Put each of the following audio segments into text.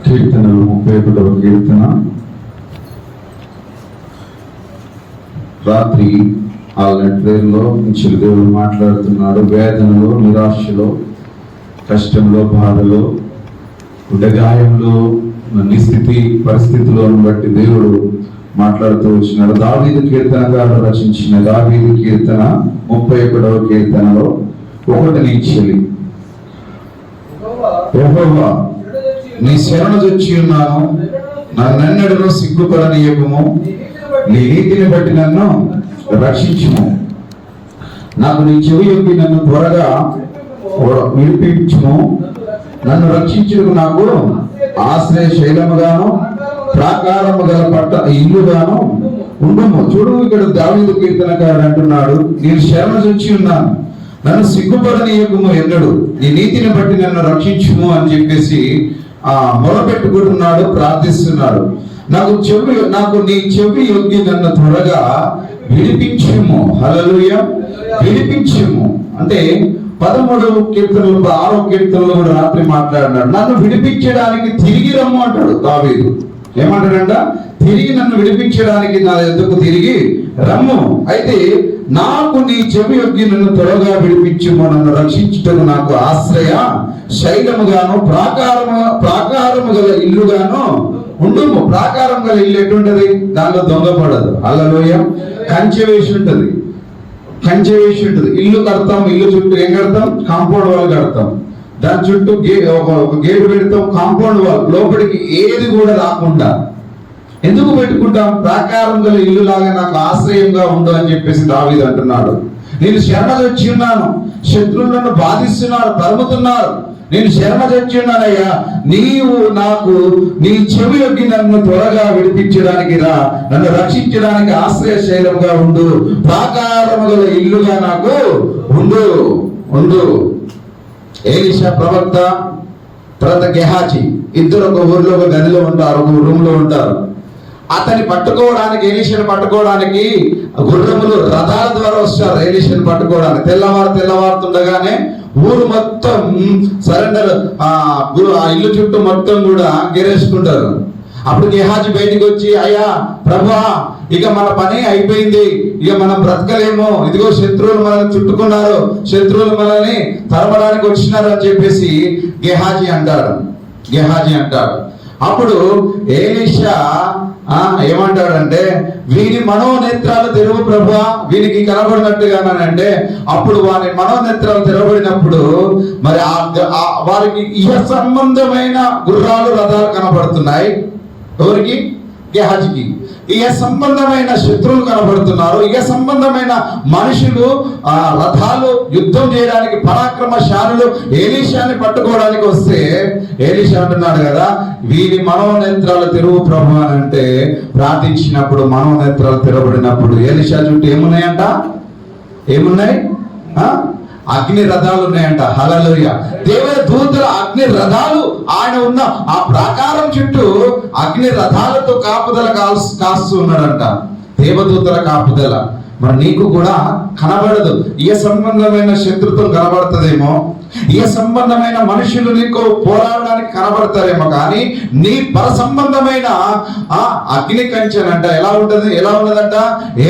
కీర్తనలు 31వ కీర్తన. రాత్రి ఆల్రెడీలో నుంచి దేవుడు మాట్లాడుతున్నాడు. వేదనలో, నిరాశలో, కష్టంలో, బాధలో, గుండెగాయంలో, నిస్థితి పరిస్థితులను బట్టి దేవుడు మాట్లాడుతూ వచ్చినాడు. దావీదు కీర్తనకారుడు రచించిన దావీదు కీర్తన 31వ కీర్తనలో 1 నుంచి యెహోవా నీ శరణు తెచ్చి ఉన్నాను, నన్నెన్నడూ సిగ్గుపడనీయకుము, నీ నీతిని బట్టి నన్ను రక్షించుము. నాకు నీ చెవి యొక్కి నన్ను త్వరగా విడిపించుము. నన్ను రక్షించుటకు నాకు ఆశ్రయ శైలముగాను ప్రాకారము గల పట్ట ఇల్లుగాను ఉండుము. చూడు, ఇక్కడ దావీదు కీర్తనకారుడు అంటున్నాడు, నేను శరణు తెచ్చి ఉన్నాను, నన్ను సిగ్గుపడనీయకుము, ఎన్నడు నీ నీతిని బట్టి నన్ను రక్షించుము అని చెప్పేసి మొరపెట్టుకుంటున్నాడు, ప్రార్థిస్తున్నాడు. నాకు నీ చెవి యొగ్గి నన్ను త్వరగా విడిపించుము. హల్లెలూయా, విడిపించుము అంటే 13వ కీర్తనలో 6వ కీర్తనలో కూడా రాత్రి మాట్లాడినాడు. నన్ను విడిపించడానికి తిరిగి రమ్ము అంటాడు దావీదు. ఏమంటాడంట? తిరిగి నన్ను విడిపించడానికి నా ఎద్దుకు తిరిగి రమ్ము. అయితే నాకు నీ చెవి యొగ్గి నన్ను త్వరగా విడిపించుము, నన్ను రక్షించుటకు నాకు ఆశ్రయ శైలముగాను ప్రాకారము గల ఇల్లుగాను ఉండుము. ప్రాకారం గల ఇల్లు ఎటుంటది? దానిలో దొంగపడదు. హల్లెలూయా. కంచె వేసి ఉంటది, కంచె వేసి ఉంటుంది. ఇల్లు కడతాం, ఇల్లు చుట్టూ ఏం కడతాం? కాంపౌండ్ వాల్ కడతాం. దాని చుట్టూ ఒక గేటు పెడతాం, కాంపౌండ్ వాల్, లోపలికి ఏది కూడా రాకుండా. ఎందుకు పెట్టుకుంటాం? ప్రాకారం గల ఇల్లు లాగా నాకు ఆశ్రయంగా ఉండు అని చెప్పేసి దావీదు అంటున్నాడు. నేను శరణ తెచ్చి ఉన్నాను, శత్రువులను బాధిస్తున్నారు, తరుముతున్నారు, నేను శరణ తెచ్చి ఉన్నానయ్యా, నీవు నాకు నీ చెవి యొగ్గి నన్ను త్వరగా విడిపించడానికి రా, నన్ను రక్షించడానికి ఆశ్రయశైలంగా ఉండు, ప్రాకారము గల ఇల్లుగా నాకు ఉండు ఉండు. ఎలీషా ప్రవక్త, తర్వాత గెహాజీ, ఇద్దరు ఒక ఊర్లో ఒక గదిలో ఉంటారు, ఒక రూమ్ లో ఉంటారు. అతన్ని పట్టుకోవడానికి, ఎలీషాను పట్టుకోవడానికి గుర్రములు రథాల ద్వారా వస్తారు. ఎలీషాను పట్టుకోవడానికి తెల్లవారుతుండగానే ఊరు మొత్తం సరెండర్, ఆ ఇల్లు చుట్టూ మొత్తం కూడా గెరేసుకుంటారు. అప్పుడు గెహాజీ బయటికి వచ్చి, అయ్యా ప్రభువా, ఇక మన పని అయిపోయింది, ఇక మనం బ్రతకలేము, ఇదిగో శత్రువులు మనల్ని చుట్టుకున్నారు, శత్రువులు మనల్ని తరమడానికి వచ్చినారు అని చెప్పేసి గెహాజీ అంటాడు. అప్పుడు ఎలీషా ఏమంటాడంటే, వీని మనోనేత్రాలు తెరువు ప్రభువా, వీనికి కనబడినట్టుగానంటే, అప్పుడు వారి మనోనేత్రాలు తెరవబడినప్పుడు మరి వారికి ఇహ సంబంధమైన గుర్రాలు, రథాలు కనబడుతున్నాయి. ఎవరికి? గెహాజీకి. ఇహ సంబంధమైన శత్రువులు కనబడుతున్నారు, ఇహ సంబంధమైన మనుషులు, రథాలు, యుద్ధం చేయడానికి పరాక్రమశాలులు ఎలీషాని పట్టుకోవడానికి వస్తే ఎలీషా అంటున్నాడు కదా, వీరి మనోనేత్రాలు తెరువు ప్రభు అని అంటే, ప్రార్థించినప్పుడు మనోనేత్రాలు తెరవబడినప్పుడు ఎలీషా చుట్టూ ఏమున్నాయంట? ఏమున్నాయి? అగ్ని రథాలు ఉన్నాయంట. హల్లెలూయా. దేవుని దూతల అగ్ని రథాలు ఆయన ఉన్న ఆ ప్రాకారం చుట్టూ అగ్ని రథాలతో కాపుదల కాస్తూ ఉన్నాడంట. దేవదూతల కాపుదల. మరి నీకు కూడా కనబడదు, ఏ సంబంధమైన శత్రుత్వం కనబడుతుందేమో, ఏ సంబంధమైన మనుషులు నీకు పోరాడడానికి కనబడతారేమో, కానీ నీ పర సంబంధమైన అగ్ని కంచెనంట ఎలా ఉన్నదంట?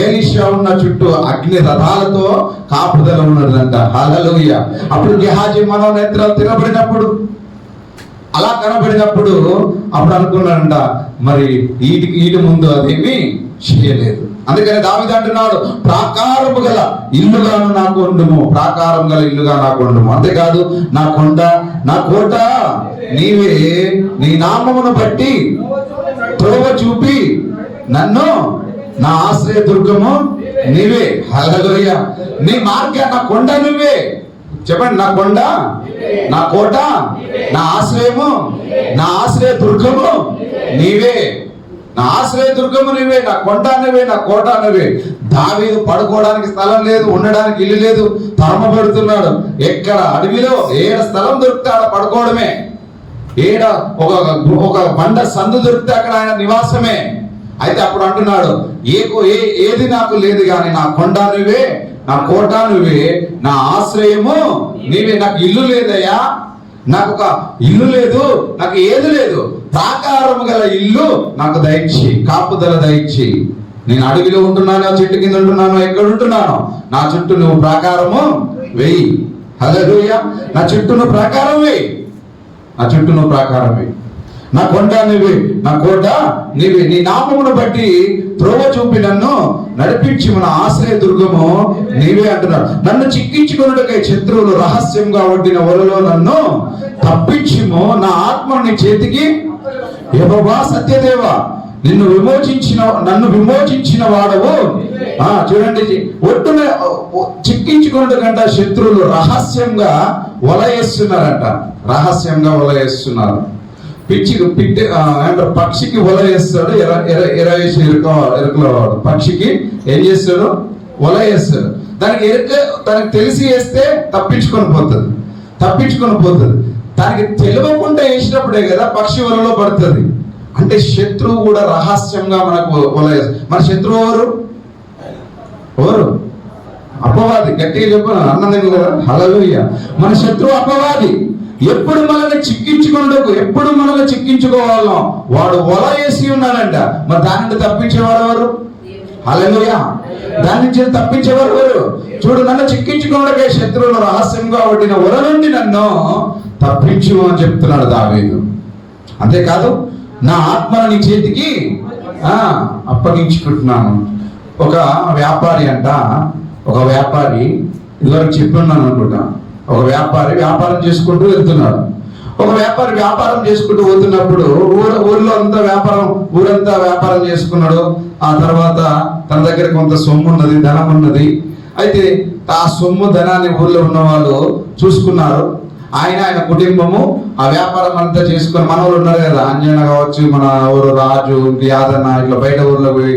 ఎలీషా ఉన్న చుట్టూ అగ్ని రథాలతో కాపుదల ఉన్నదంట. హల్లెలూయా. అప్పుడు గెహాజీ మనోనేత్రాలు తిరగబడినప్పుడు, అలా కనబడినప్పుడు అప్పుడు అనుకున్నాడంట, మరి వీటి ముందు అదేమి చేయలేదు. అందుకని దావీదు అంటున్నాడు, ప్రాకారము గల ఇల్లుగాను నాకు ఉండుము, ప్రాకారం గల ఇల్లుగా నాకు ఉండుము. అంతేకాదు, నా కొండ, నా కోట నీవే, నీ నామమును బట్టి త్రోవ చూపి నన్ను, నా ఆశ్రయ దుర్గము నీవే. హల్లెలూయా. నీ మార్గం, నా కొండ నువ్వే. చెప్పండి, నా కొండ, నా కోట, నా ఆశ్రయము, నా ఆశ్రయ దుర్గము నీవే. నా ఆశ్రయ దుర్గము నువ్వే, నా కొండ నువ్వే, నా కోట నువ్వే. దావీదు పడుకోవడానికి స్థలం లేదు, ఉండడానికి ఇల్లు లేదు, తరమబడుతున్నాడు. ఎక్కడ అడవిలో ఏడ స్థలం దొరికితే ఆడ పడుకోవడమే, ఏడ ఒక బండ సందు దొరికితే అక్కడ ఆయన నివాసమే. అయితే అప్పుడు అంటున్నాడు, ఏది నాకు లేదు కానీ నా కొండ నువ్వే, నా కోట నువ్వే, నా ఆశ్రయము నీవే. నాకు ఇల్లు లేదయ్యా, నాకు ఒక ఇల్లు లేదు, నాకు ఏది లేదు, ప్రాకారము గల ఇల్లు నాకు దయచి, కాపుదల దయచి. నేను అడవిలో ఉంటున్నాను, చెట్టు కింద ఉంటున్నాను, ఎక్కడ ఉంటున్నాను, నా చుట్టూ నువ్వు ప్రాకారము వెయ్యి. హల్లెలూయా. నా చుట్టూ నువ్వు ప్రాకారం వెయ్యి, నా చుట్టూ నువ్వు ప్రాకారం వెయ్యి. నా కొండ నీవే, నా కోట నీవే. నీ నామమును బట్టి త్రోవ చూపి నన్ను నడిపించి మన ఆశ్రయ దుర్గము నీవే అంటున్నాడు. నన్ను చిక్కించుకున్నట్టుకై శత్రువులు రహస్యంగా ఒడ్డిన వలలో నన్ను తప్పించుము. నా ఆత్మను నీ చేతికి యెహోవా సత్యదేవా, నన్ను విమోచించిన వాడవు. చూడండి, ఒట్టున చిక్కించుకున్నట్టు కంట శత్రువులు రహస్యంగా వలయేస్తున్నారంట. రహస్యంగా వలయేస్తున్నారు. పక్షికి వల వేస్తాడు, ఎరవేసి ఎరుకలో పక్షికి ఏం చేస్తాడు, వల వేస్తాడు. దానికి తనకి తెలిసి వేస్తే తప్పించుకొని పోతుంది. దానికి తెలియకుండా వేసినప్పుడే కదా పక్షి వలలో పడుతుంది. అంటే శత్రువు కూడా రహస్యంగా మనకు వల వేస్తాడు. మన శత్రువు ఎవరు? అపవాది. గట్టిగా చెప్పు, అన్నది కదా. హల్లెలూయా. మన శత్రువు అపవాది. ఎప్పుడు మనల్ని చిక్కించుకోవాలో వాడు వల వేసి ఉన్నాడంట. మరి దాని నుండి తప్పించేవాడు ఎవరు? హల్లెలూయా. దాని నుంచి తప్పించేవారు ఎవరు? చూడు, నన్ను చిక్కించుకోవడానికే శత్రువులు రహస్యంగా ఒడ్డిన వల నుండి నన్ను తప్పించు అని చెప్తున్నాడు దావీదు. అంతేకాదు, నా ఆత్మను నీ చేతికి అప్పగించుకుంటున్నాను. ఒక వ్యాపారి ఇదివరకు చెప్పున్నాను అనుకుంటా. ఒక వ్యాపారి వ్యాపారం చేసుకుంటూ వెళ్తున్నాడు. వ్యాపారం చేసుకుంటూ పోతున్నప్పుడు ఊరంతా వ్యాపారం చేసుకున్నాడు. ఆ తర్వాత తన దగ్గర కొంత సొమ్ము ఉన్నది, ధనం ఉన్నది. అయితే ఆ సొమ్ము ధనాన్ని ఊర్లో ఉన్న వాళ్ళు చూసుకున్నారు. ఆయన కుటుంబము ఆ వ్యాపారం అంతా చేసుకొని, మన ఊరు ఉన్నారు కదా, అంజన కావచ్చు, మన ఊరు రాజు, యాదన్న, ఇట్లా బయట ఊర్లో పోయి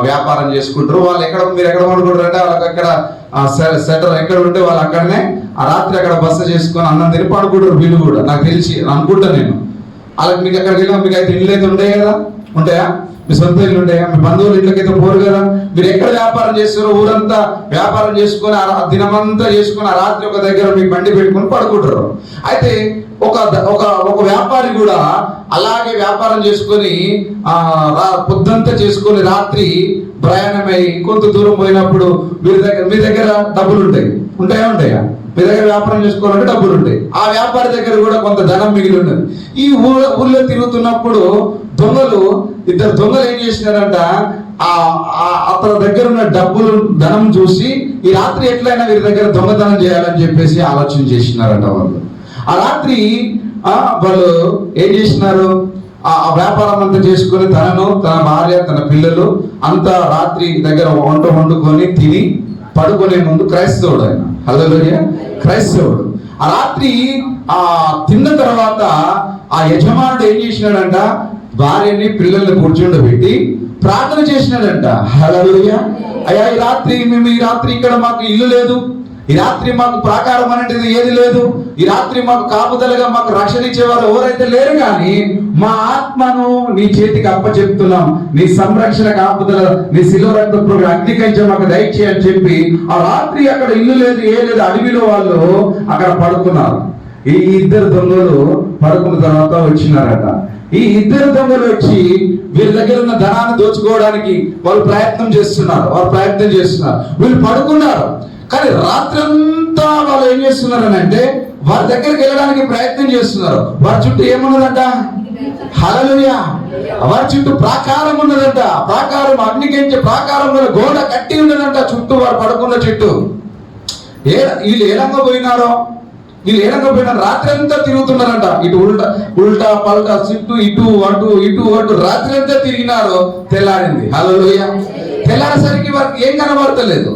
వ్యాపారం చేసుకుంటారు. వాళ్ళు మీరు ఎక్కడ పడుకుంటారు అంటే వాళ్ళకి అక్కడ సెటర్ ఎక్కడ ఉంటే వాళ్ళు అక్కడనే ఆ రాత్రి అక్కడ బస చేసుకొని అన్నం తిని పడుకుంటారు. వీళ్ళు కూడా నాకు తెలిసి అనుకుంటా నేను. వాళ్ళకి మీకు అక్కడికి వెళ్ళినా మీకు అయితే ఇళ్ళు అయితే ఉంటాయి కదా, ఉంటాయా? మీ సొంత ఇల్లు ఉంటాయా? మీ బంధువులు ఇళ్ళకైతే పోరు కదా. మీరు ఎక్కడ వ్యాపారం చేస్తారో ఊరంతా వ్యాపారం చేసుకొని ఆ దినమంతా చేసుకొని ఆ రాత్రి ఒక దగ్గర మీ బండి పెట్టుకొని పడుకుంటారు. అయితే ఒక వ్యాపారి కూడా అలాగే వ్యాపారం చేసుకొని పొద్దంతా చేసుకొని రాత్రి ప్రయాణమై కొంత దూరం పోయినప్పుడు మీ దగ్గర డబ్బులు ఉంటాయా? మీ దగ్గర వ్యాపారం చేసుకోవాలంటే డబ్బులు ఉంటాయి. ఆ వ్యాపారి దగ్గర కూడా కొంత ధనం మిగిలి ఉన్నది. ఈ ఊళ్ళో తిరుగుతున్నప్పుడు ఇద్దరు దొంగలు ఏం చేసినారంట, అతని దగ్గర ఉన్న ధనం చూసి ఈ రాత్రి ఎట్లయినా వీరి దగ్గర దొంగతనం చేయాలని చెప్పేసి ఆలోచన చేసినారంట వాళ్ళు. ఆ రాత్రి వాళ్ళు ఏం చేసినారు, ఆ వ్యాపారం అంతా చేసుకుని తన భార్య, తన పిల్లలు అంతా రాత్రి దగ్గర వంట వండుకొని తిని పడుకునే ముందు క్రైస్తవుడు ఆయన. హల్లెలూయా. క్రైస్తవుడు ఆ రాత్రి తిన్న తర్వాత ఆ యజమానుడు ఏం చేసినాడంట, భార్యని పిల్లల్ని కూర్చుండబెట్టి ప్రార్థన చేసినాడంట. హల్లెలూయా. అయ్యా, ఈ రాత్రి ఇక్కడ మాకు ఇల్లు లేదు, ఈ రాత్రి మాకు ప్రాకారం అనేది ఏది లేదు, ఈ రాత్రి మాకు కాపుదలగా మాకు రక్షణ ఇచ్చేవారు ఎవరైతే లేరు, కానీ మా ఆత్మను నీ చేతికి అప్పచెప్తున్నాం, నీ సంరక్షణ కాపుదల, నీ శిలువ రక్త అగ్నికంచె మాకు దయచేయి అని చెప్పి ఆ రాత్రి అక్కడ ఇల్లు లేదు, లేదు, అడవిలో వాళ్ళు అక్కడ పడుకున్నారు. ఈ ఇద్దరు దొంగలు పడుకున్న తర్వాత వచ్చినారట. ఈ ఇద్దరు దొంగలు వచ్చి వీళ్ళ దగ్గర ఉన్న ధనాన్ని దోచుకోవడానికి వాళ్ళు ప్రయత్నం చేస్తున్నారు. వీళ్ళు పడుకున్నారు, కానీ రాత్రంతా వాళ్ళు ఏం చేస్తున్నారు అంటే వారి దగ్గరికి వెళ్ళడానికి ప్రయత్నం చేస్తున్నారు. వారి చుట్టూ ఏమున్నదంట? హల్లెలూయా. వారి చుట్టూ ప్రాకారం ఉన్నదంట. ప్రాకారం, అగ్నికించే ప్రాకారం గోడ కట్టి ఉన్నదంట చుట్టూ, వారు పడుకున్న చుట్టూ. వీళ్ళు ఏలంగా పోయినారు, రాత్రి అంతా తిరుగుతున్నారంట. ఇటు ఉల్టా పల్టా, చుట్టూ ఇటు అటు రాత్రి అంతా తిరిగినారు. తెల్లారింది. హల్లెలూయా. తెల్లారేసరికి వారికి ఏం కనబడతలేదు.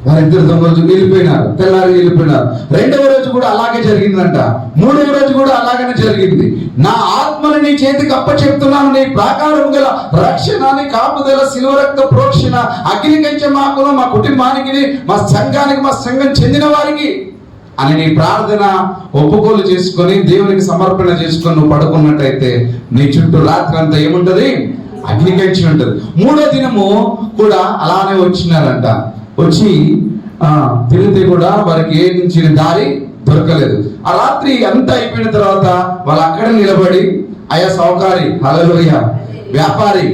వారిద్దరు దొంగలు వెళ్ళిపోయినారు. తెల్లారి వెళ్ళిపోయినారు. రెండవ రోజు కూడా అలాగే జరిగిందంట. మూడవ రోజు కూడా అలాగనే జరిగింది. నా ఆత్మని నీ చేతికి అప్పచెప్తున్నాను, నీ ప్రాకారం గల రక్షణ, నీ కాపుదల, శిలువ రక్త ప్రోక్షణ, అగ్నికంచె మాకును, మా కుటుంబానికి, మా సంఘానికి, మా సంఘం చెందిన వారికి అని నీ ప్రార్థన ఒప్పుకోలు చేసుకొని దేవునికి సమర్పణ చేసుకొని నువ్వు పడుకున్నట్టయితే నీ చుట్టూ రాత్రి అంతా ఏముంటది? అగ్నికంచె ఉంటది. మూడో దినము కూడా అలానే వచ్చినారంట. వచ్చి తిరిగితే కూడా వారికి ఏ నుంచి దారి దొరకలేదు. ఆ రాత్రి అంతా అయిపోయిన తర్వాత వాళ్ళు అక్కడ నిలబడి, అయ్యా సౌకారి, హల్లెలూయా, వ్యాపారి,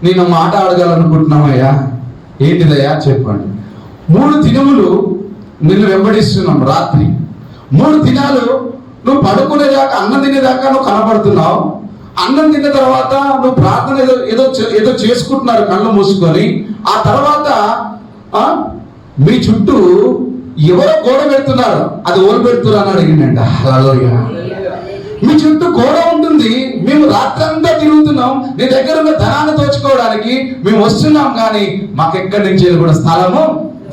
నేను మాట అడగాలనుకుంటున్నామయ్యా, ఏంటిదయ్యా చెప్పండి. 3 దినములు నిన్ను వెంబడిస్తున్నాం, రాత్రి 3 దినాలు నువ్వు పడుకునేదాకా, అన్నం తినేదాకా నువ్వు కనపడుతున్నావు. అన్నం తిన్న తర్వాత నువ్వు ప్రార్థన ఏదో చేసుకుంటున్నారు కళ్ళు మూసుకొని. ఆ తర్వాత మీ చుట్టూ ఎవరో గోడ పెడుతున్నారు, అది ఓలు పెడుతున్నారు అని అడిగిందంట. హల్లెలూయా. మీ చుట్టూ గోడ ఉంటుంది, మేము రాత్రంతా తిరుగుతున్నాం, నీ దగ్గర ఉన్న ధనాన్ని దోచుకోవడానికి మేము వస్తున్నాం, కానీ మాకు ఎక్కడి నుంచి కూడా స్థలము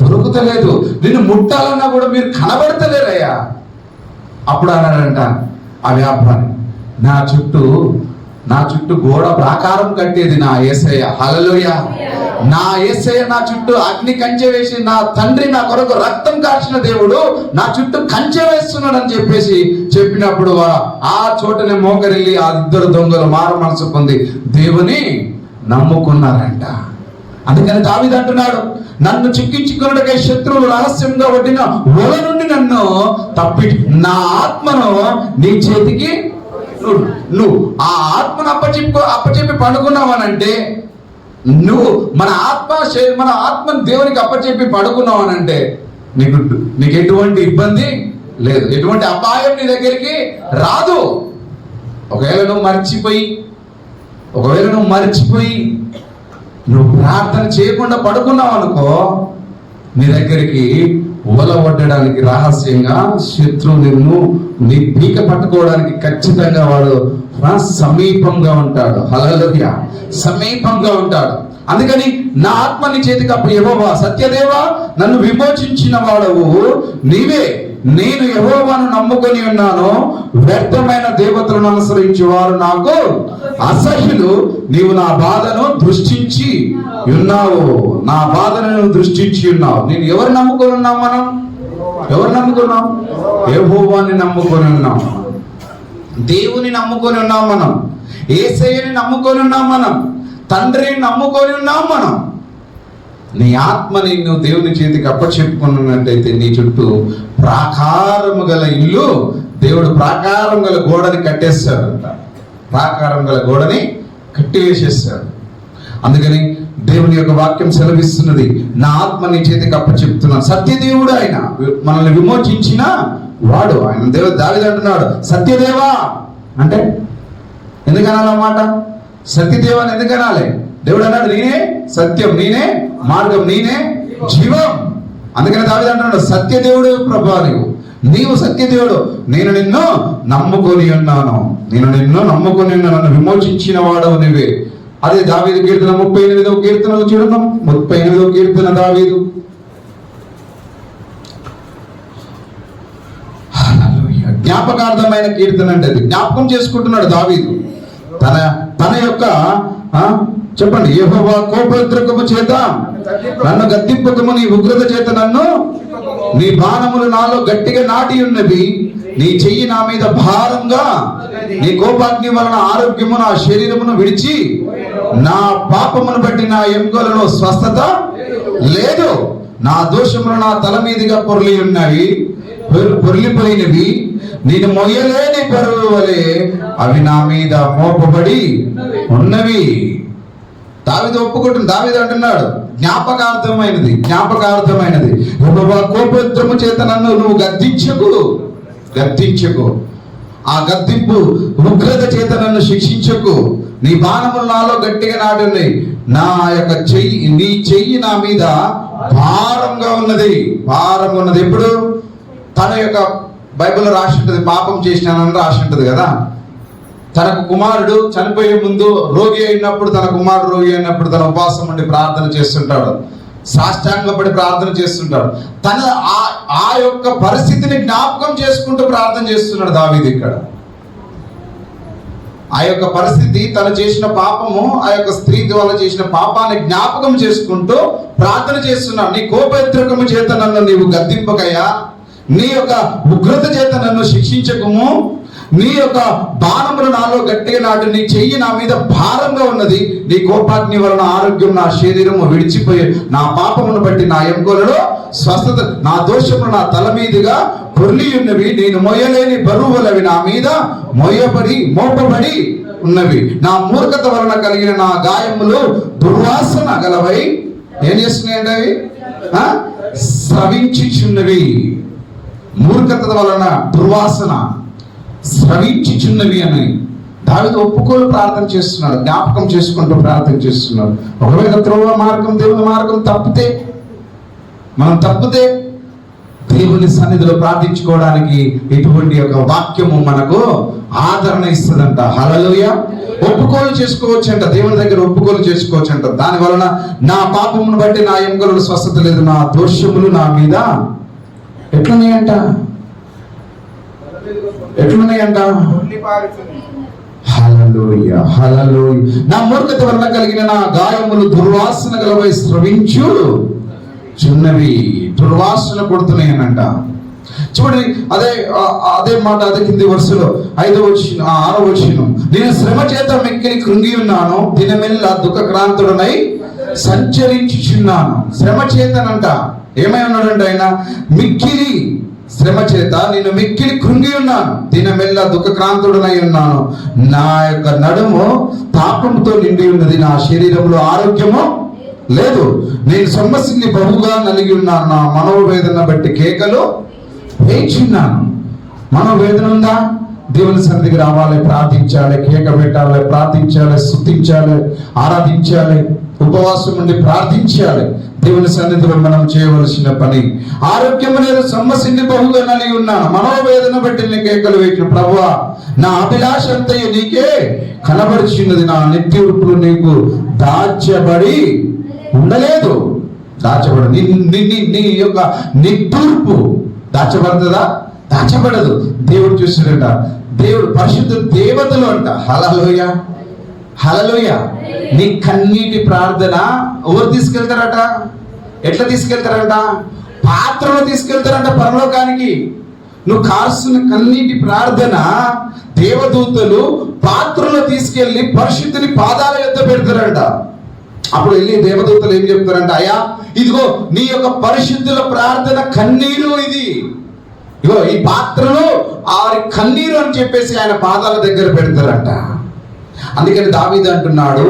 దొరుకుతలేదు, నిన్ను ముట్టాలన్నా కూడా మీరు కనబడతలేరయ్యా. అప్పుడు అన్నాడంట ఆ వ్యాపారి, నా చుట్టూ గోడ ప్రాకారం కట్టేది నా యేసయ్య. హల్లెలూయా. నా యేసయ్య నా చుట్టూ అగ్ని కంచె వేసి, నా తండ్రి నా కొరకు రక్తం కార్చిన దేవుడు నా చుట్టూ కంచె వేస్తున్నాడు అని చెప్పినప్పుడు ఆ చోటనే మోకరిల్లి ఆ 2 దొంగలు మారు మనసు పొంది దేవుని నమ్ముకున్నారంట. అందుకని దావీదు అంటున్నాడు, నన్ను చిక్కించుకున్నట్టుగా శత్రువులు రహస్యంగా పట్టిన వల నుండి నన్ను నా ఆత్మను నీ చేతికి నువ్వు ఆ ఆత్మను అప్పచెప్పి పడుకున్నావనంటే, నువ్వు మన ఆత్మను దేవునికి అప్పచెప్పి పడుకున్నావనంటే నీకు ఎటువంటి ఇబ్బంది లేదు, ఎటువంటి అపాయం నీ దగ్గరికి రాదు. ఒకవేళ నువ్వు మర్చిపోయి నువ్వు ప్రార్థన చేయకుండా పడుకున్నావు అనుకో, నీ దగ్గరికి ఓల పట్టడానికి రహస్యంగా శత్రువు నీ పీక పట్టుకోవడానికి ఖచ్చితంగా వాడు సమీపంగా ఉంటాడు. హల్లెలూయా. సమీపంగా ఉంటాడు. అందుకని నా ఆత్మ నీ చేతికి అప్పుడు యెహోవా, సత్యదేవా, నన్ను విమోచించిన వాడవు నీవే, నేను యెహోవాను నమ్ముకొని ఉన్నాను, వ్యర్థమైన దేవతలను అనుసరించి వారు నాకు అసహ్యులు. నీవు నా బాధను దృష్టించి ఉన్నావు, నా బాధను దృష్టించి ఉన్నావు. నేను ఎవరు నమ్ముకొని ఉన్నాం? ఎవరు నమ్ముకున్నాం? యెహోవాని నమ్ముకొని ఉన్నాం, దేవుని నమ్ముకొని ఉన్నాం, మనం యేసయ్యని నమ్ముకొని ఉన్నాం, మనం తండ్రిని నమ్ముకొని ఉన్నాం. మనం నీ ఆత్మని నువ్వు దేవుని చేతికి అప్పచెప్పుకున్నట్టయితే నీ చుట్టూ ప్రాకారము గల ఇల్లు, దేవుడు ప్రాకారం గల గోడని కట్టేస్తాడంట. ప్రాకారం గల గోడని కట్టివేసేస్తాడు. అందుకని దేవుని యొక్క వాక్యం సెలవిస్తున్నది, నా ఆత్మ నీ చేతికి అప్పచెప్తున్నాను. సత్యదేవుడు ఆయన, మనల్ని విమోచించిన వాడు ఆయన. దావీదు అంటున్నాడు, సత్యదేవా అంటే ఎందుకనాలన్నమాట? సత్యదేవాన్ని ఎందుకనాలి? దేవుడు అన్నాడు, నేనే సత్యం, నేనే మార్గం, నేనే జీవం. అందుకని దావీదు అంటున్నాడు, సత్యదేవుడు ప్రభువా, నీవు సత్యదేవుడు, నేను నిన్ను నమ్ముకొని ఉన్నాను, నన్ను విమోచించిన వాడవు నువ్వే. అదే దావీదు కీర్తన 38వ కీర్తనలు చూడడం. 38వ కీర్తన దావీదు, జ్ఞాపకార్థమైన కీర్తన అంటే అది జ్ఞాపకం చేసుకుంటున్నాడు దావీదు తన యొక్క చెప్పండి, యెహోవా కోపోద్రేకము చేత నన్ను గద్దింపకము, నీ ఉగ్రత చేత నన్ను, నీ బాణములు నాలో గట్టిగా నాటి ఉన్నవి, నీ చెయ్యి నా మీద భారంగా, నీ కోపాగ్ని వలన ఆరోగ్యము నా శరీరమును విడిచి, నా పాపమును బట్టి నా ఎముకలలో స్వస్థత లేదు, నా దోషములు నా తల మీదుగా పొర్లిపోయినవి, నేను మొయ్యలేని బరువు వలె అవి నా మీద మోపబడి ఉన్నవి. దావీదు ఒప్పుకుంటుంది. దావీదు అంటున్నాడు, జ్ఞాపకార్థమైనది. యెహోవా కోపోద్రము చేత నన్ను నువ్వు గద్దించకు, ఆ గద్దింపు ఉగ్రత చేత నన్ను శిక్షించకు, నీ బాణములు నాలో గట్టిగా నాటున్నాయి, నా యొక్క నీ చెయ్యి నా మీద భారంగా ఉన్నది. ఎప్పుడు? తన యొక్క బైబిల్లో రాసి ఉంటుంది, పాపం చేసినానని రాసి ఉంటుంది కదా. తనకు కుమారుడు చనిపోయే ముందు రోగి అయినప్పుడు, తన ఉపవాసం ఉండి ప్రార్థన చేస్తుంటాడు, సాష్టాంగపడి ప్రార్థన చేస్తుంటాడు. తన ఆ యొక్క పరిస్థితిని జ్ఞాపకం చేసుకుంటూ ప్రార్థన చేస్తున్నాడు దావీదు ఇక్కడ. ఆ యొక్క పరిస్థితి, తను చేసిన పాపము, ఆ యొక్క స్త్రీ ద్వారా చేసిన పాపాన్ని జ్ఞాపకం చేసుకుంటూ ప్రార్థన చేస్తున్నాడు. నీ కోపోద్రేకము చేత నన్ను నీవు గద్దింపకయ్యా, నీ యొక్క ఉగ్రత చేత నన్ను శిక్షించకము, నీ యొక్క బాణములు నాలో గట్టిగా నాటు, నీ చెయ్యి నా మీద భారంగా ఉన్నది. నీ కోపాగ్ని వలన ఆరోగ్యం నా శరీరము విడిచిపోయి, నా పాపమును బట్టి నా ఎముకలలో స్వస్థత, నా దోషములు నా తల మీదుగా పొర్లి ఉన్నవి. నేను మోయలేని బరువులవి నా మీద మోపబడి ఉన్నవి. నా మూర్ఖత వలన కలిగిన నా గాయములు దుర్వాసన గలవై ఏం చేస్తున్నాయండి? అవి స్రవించుచున్నవి. మూర్ఖత వలన దుర్వాసన స్రవించుచున్నవి అని దావీదు ఒప్పుకోలు ప్రార్థన చేస్తున్నాడు, జ్ఞాపకం చేసుకుంటూ ప్రార్థన చేస్తున్నాడు. ఒకవేళ త్రోవ మార్గం, దేవుని మార్గం మనం తప్పితే దేవుని సన్నిధిలో ప్రార్థించుకోవడానికి ఇటువంటి ఒక వాక్యము మనకు ఆదరణ ఇస్తుందంట. హల్లెలూయా. ఒప్పుకోలు చేసుకోవచ్చంట, దేవుని దగ్గర ఒప్పుకోలు చేసుకోవచ్చంట. దాని వలన నా పాపమును బట్టి నా ఎముకలలో స్వస్థత లేదు, నా దోషములు నా మీద ఎట్లున్నాయంట? హల్లెలూయా, హల్లెలూయా. నా మూర్ఖత వలన కలిగిన నా గాయములు దుర్వాసన గలవై స్రవించుచున్నవి. దుర్వాసన కొడుతున్నాయనంట. చూడండి, అదే మాట అదే కింది వరుసలో 5వ వచనం 6వ వచనం. నేను శ్రమ చేత మిక్కిలి కృంగి ఉన్నాను, దినమెల్ల దుఃఖక్రాంతుడనై సంచరించుచున్నాను. శ్రమ చేతనంట ఏమై ఉన్నాడంటే ఆయన మిక్కిలి శ్రమ చేత నేను మిక్కిలి కృంగి ఉన్నాను, దినమెల్ల దుఃఖక్రాంతుడనై ఉన్నాను. నా యొక్క నడుము తాపంతో నిండి ఉన్నది, నా శరీరంలో ఆరోగ్యము లేదు. నేను సొమ్మసిని బహుగా నలిగి ఉన్నాను, నా మనోవేదన బట్టి కేకలు వేచున్నాను. మనోవేదన ఉందా? దేవుని సన్నిధికి రావాలి, ప్రార్థించాలి, కేక పెట్టాలి, ప్రార్థించాలి, స్తుతించాలి, ఆరాధించాలి, ఉపవాసం ఉండి ప్రార్థించాలి. దేవుని సన్నిధిలో మనం చేయవలసిన పని. ఆరోగ్యం లేదు, సొమ్మసిని బహుగా నలిగి ఉన్నాను, మనోవేదన బట్టి నీ కేకలు వేచిన. ప్రభువా, నా అభిలాష అంతయు నీకే కనబడుచున్నది, నా నిత్యుడుపులు నీకు దాచబడి ఉండలేదు. దాచబడదు. నీ యొక్క నిట్టూర్పు దాచబడుతుందా? దాచబడదు. దేవుడు చూస్తాడట. దేవుడు పరిశుద్ధ దేవతలు అంట. హల్లెలూయా, హల్లెలూయా. నీ కన్నీటి ప్రార్థన ఎవరు తీసుకెళ్తారట? ఎట్లా తీసుకెళ్తారంట? పాత్రలో తీసుకెళ్తారంట పరలోకానికి. నువ్వు కాల్సిన కన్నీటి ప్రార్థన దేవదూతలు పాత్రలో తీసుకెళ్లి పరిశుద్ధుని పాదాల యొద్ద పెడతారంట. అప్పుడు వెళ్ళి దేవదూతలు ఏం చెప్తారంట? అయ్యా, ఇదిగో నీ యొక్క పరిశుద్ధుల ప్రార్థన కన్నీరు, ఇది ఇగో ఈ పాత్రలో ఆరి కన్నీరు అని చెప్పేసి ఆయన పాదాల దగ్గర పెడతారంట. అందుకని దావీదు అంటున్నాడు,